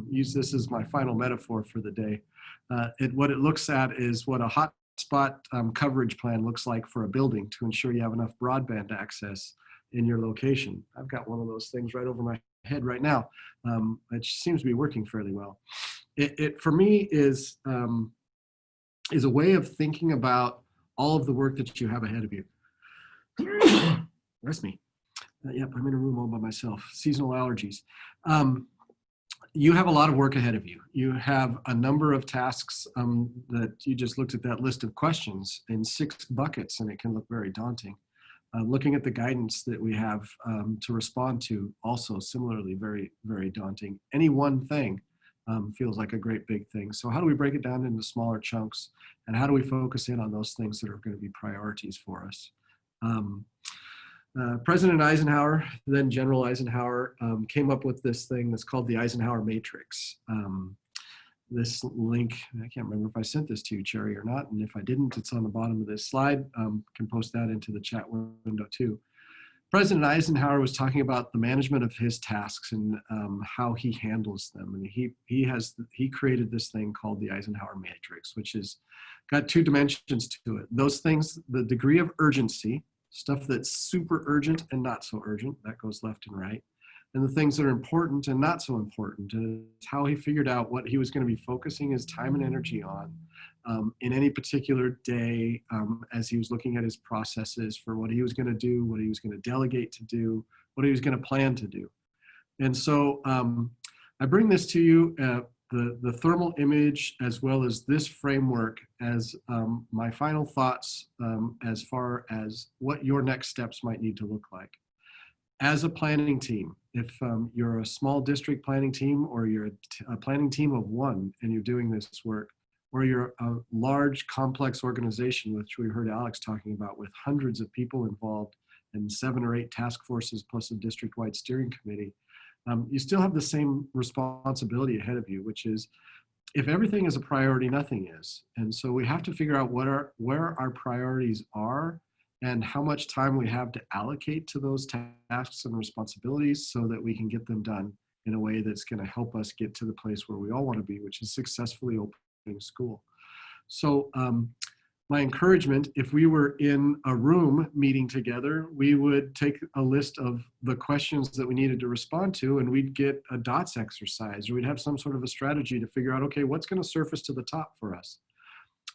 Use this as my final metaphor for the day. What it looks at is what a hotspot coverage plan looks like for a building to ensure you have enough broadband access in your location. I've got one of those things right over my head right now. It seems to be working fairly well. It for me is a way of thinking about all of the work that you have ahead of you. Rest me. Yep, I'm in a room all by myself. Seasonal allergies. You have a lot of work ahead of you. You have a number of tasks that you just looked at that list of questions in 6 buckets, and it can look very daunting. Looking at the guidance that we have to respond to, also similarly very, very daunting. Any one thing feels like a great big thing. So how do we break it down into smaller chunks, and how do we focus in on those things that are going to be priorities for us? President Eisenhower, then General Eisenhower, came up with this thing that's called the Eisenhower Matrix. This link, I can't remember if I sent this to you, Cherry, or not, and if I didn't, it's on the bottom of this slide. Can post that into the chat window too. President Eisenhower was talking about the management of his tasks and how he handles them, and he created this thing called the Eisenhower Matrix, which has got 2 dimensions to it. Those things, the degree of urgency, stuff that's super urgent and not so urgent, that goes left and right, and the things that are important and not so important. And it's how he figured out what he was going to be focusing his time and energy on in any particular day, as he was looking at his processes for what he was going to do, what he was going to delegate to do, what he was going to plan to do. And so I bring this to you, the thermal image, as well as this framework, as my final thoughts as far as what your next steps might need to look like. As a planning team, if you're a small district planning team, or you're a planning team of 1 and you're doing this work, or you're a large complex organization, which we heard Alex talking about, with hundreds of people involved and 7 or 8 task forces plus a district-wide steering committee, you still have the same responsibility ahead of you, which is, if everything is a priority, nothing is. And so we have to figure out where our priorities are and how much time we have to allocate to those tasks and responsibilities, so that we can get them done in a way that's going to help us get to the place where we all want to be, which is successfully opening school. So my encouragement, if we were in a room meeting together, we would take a list of the questions that we needed to respond to, and we'd get a dots exercise, or we'd have some sort of a strategy to figure out, okay, what's going to surface to the top for us?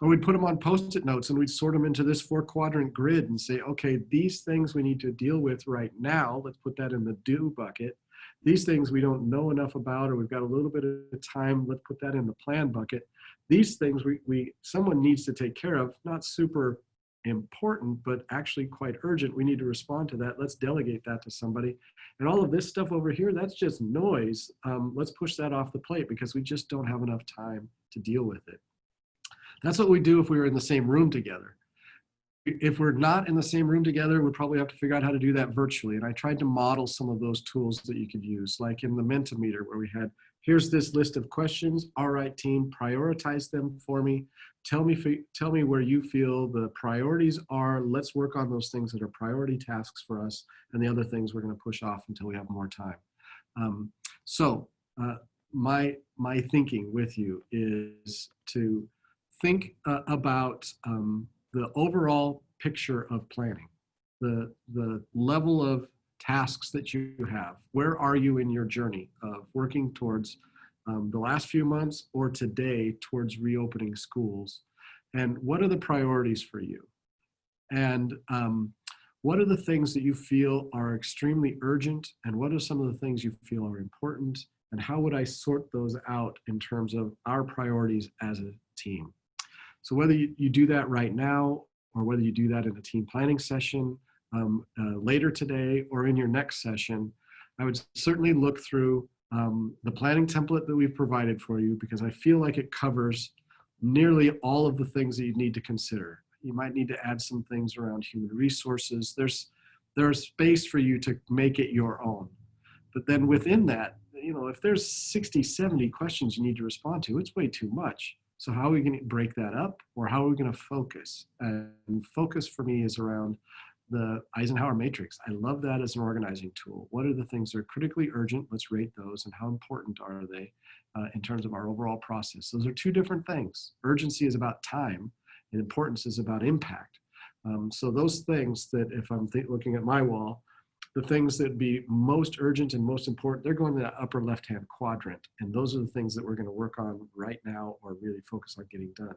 Or we'd put them on Post-it notes, and we'd sort them into this 4-quadrant grid and say, okay, these things we need to deal with right now, let's put that in the do bucket. These things we don't know enough about, or we've got a little bit of time, let's put that in the plan bucket. These things someone needs to take care of, not super important, but actually quite urgent. We need to respond to that. Let's delegate that to somebody. And all of this stuff over here, that's just noise. Let's push that off the plate, because we just don't have enough time to deal with it. That's what we do if we were in the same room together. If we're not in the same room together, we'd probably have to figure out how to do that virtually. And I tried to model some of those tools that you could use, like in the Mentimeter, where we had, here's this list of questions. All right, team, prioritize them for me. Tell me where you feel the priorities are. Let's work on those things that are priority tasks for us, and the other things we're going to push off until we have more time. My thinking with you is to think about the overall picture of planning, the level of tasks that you have. Where are you in your journey of working towards the last few months or today towards reopening schools? And what are the priorities for you? And what are the things that you feel are extremely urgent, and what are some of the things you feel are important, and how would I sort those out in terms of our priorities as a team? So whether you do that right now, or whether you do that in a team planning session later today, or in your next session, I would certainly look through the planning template that we've provided for you, because I feel like it covers nearly all of the things that you need to consider. You might need to add some things around human resources. There's space for you to make it your own. But then within that, if there's 60, 70 questions you need to respond to, it's way too much. So how are we going to break that up, or how are we going to focus? And focus for me is around the Eisenhower matrix. I love that as an organizing tool. What are the things that are critically urgent? Let's rate those, and how important are they in terms of our overall process? Those are two different things. Urgency is about time, and importance is about impact. So those things that, if I'm looking at my wall, the things that be most urgent and most important, they're going to the upper left-hand quadrant. And those are the things that we're going to work on right now, or really focus on getting done.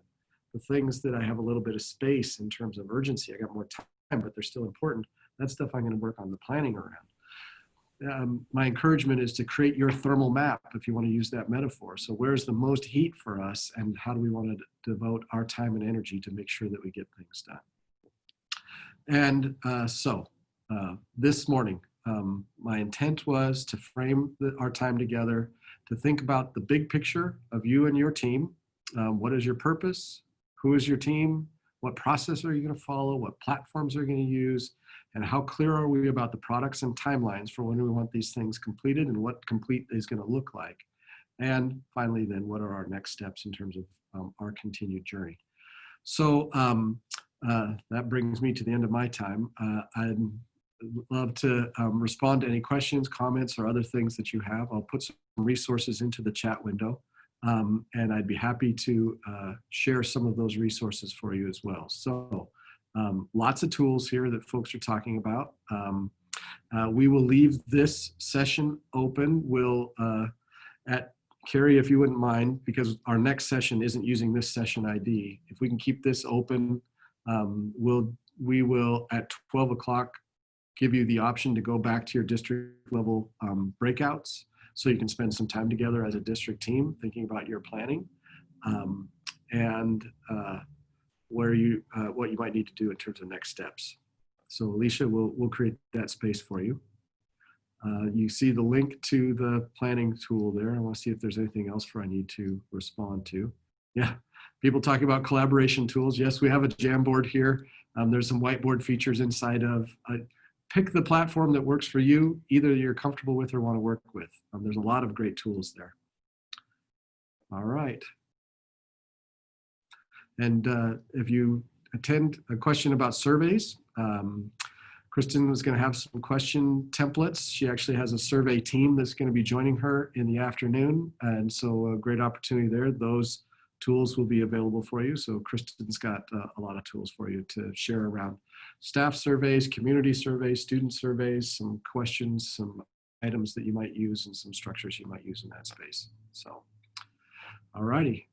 The things that I have a little bit of space in terms of urgency, I got more time, but they're still important, that stuff I'm going to work on the planning around. My encouragement is to create your thermal map, if you want to use that metaphor. So where's the most heat for us, and how do we want to devote our time and energy to make sure that we get things done? And this morning, my intent was to frame our time together, to think about the big picture of you and your team. What is your purpose? Who is your team? What process are you going to follow? What platforms are you going to use? And how clear are we about the products and timelines for when we want these things completed, and what complete is going to look like? And finally, then, what are our next steps in terms of our continued journey? So that brings me to the end of my time. I'd love to respond to any questions, comments, or other things that you have. I'll put some resources into the chat window. And I'd be happy to share some of those resources for you as well. So lots of tools here that folks are talking about. We will leave this session open. We'll, Carrie, if you wouldn't mind, because our next session isn't using this session ID, if we can keep this open, we will at 12 o'clock give you the option to go back to your district level breakouts, so you can spend some time together as a district team thinking about your planning and what you might need to do in terms of next steps. So Alicia, we'll create that space for you. You see the link to the planning tool there. I want to see if there's anything else I need to respond to. Yeah, people talking about collaboration tools. Yes, we have a Jamboard here. There's some whiteboard features inside of. Pick the platform that works for you, either you're comfortable with or want to work with. There's a lot of great tools there. All right. And if you attend a question about surveys, Kristen was going to have some question templates. She actually has a survey team that's going to be joining her in the afternoon. And so a great opportunity there. Those tools will be available for you. So Kristen's got a lot of tools for you to share around staff surveys, community surveys, student surveys, some questions, some items that you might use, and some structures you might use in that space. So, all righty.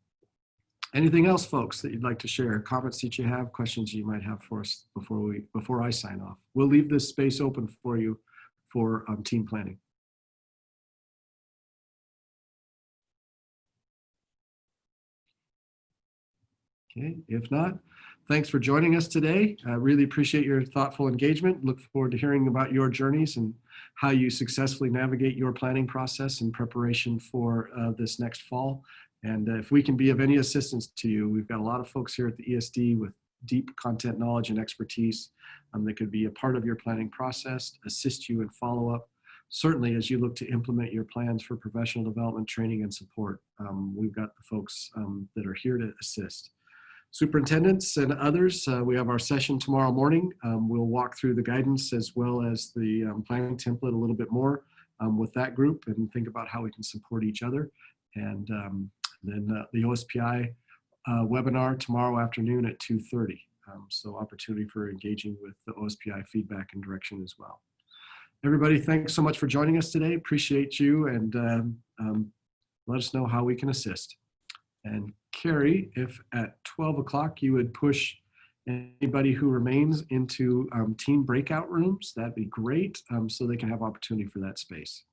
Anything else, folks, that you'd like to share? Comments that you have, questions you might have for us before I sign off? We'll leave this space open for you for team planning. Okay, if not, thanks for joining us today. I really appreciate your thoughtful engagement. Look forward to hearing about your journeys and how you successfully navigate your planning process in preparation for this next fall. And if we can be of any assistance to you, we've got a lot of folks here at the ESD with deep content knowledge and expertise that could be a part of your planning process, assist you in follow-up. Certainly, as you look to implement your plans for professional development, training, and support, we've got the folks that are here to assist. Superintendents and others, we have our session tomorrow morning. We'll walk through the guidance as well as the planning template a little bit more with that group and think about how we can support each other. And then the OSPI webinar tomorrow afternoon at 2:30. So opportunity for engaging with the OSPI feedback and direction as well. Everybody, thanks so much for joining us today. Appreciate you, and let us know how we can assist. And Carrie, if at 12 o'clock you would push Anybody who remains into team breakout rooms, that'd be great, so they can have opportunity for that space.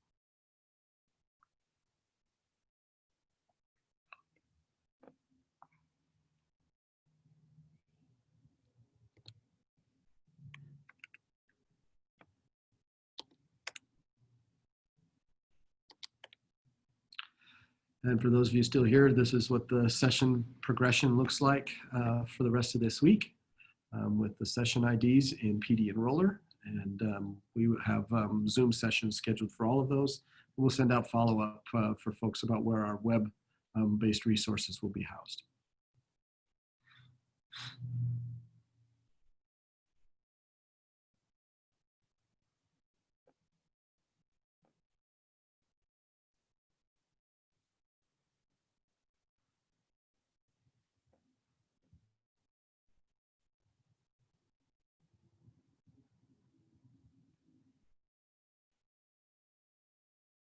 And for those of you still here, this is what the session progression looks like for the rest of this week with the session IDs in PD Enroller. And we have Zoom sessions scheduled for all of those. We'll send out follow-up for folks about where our web-based resources will be housed.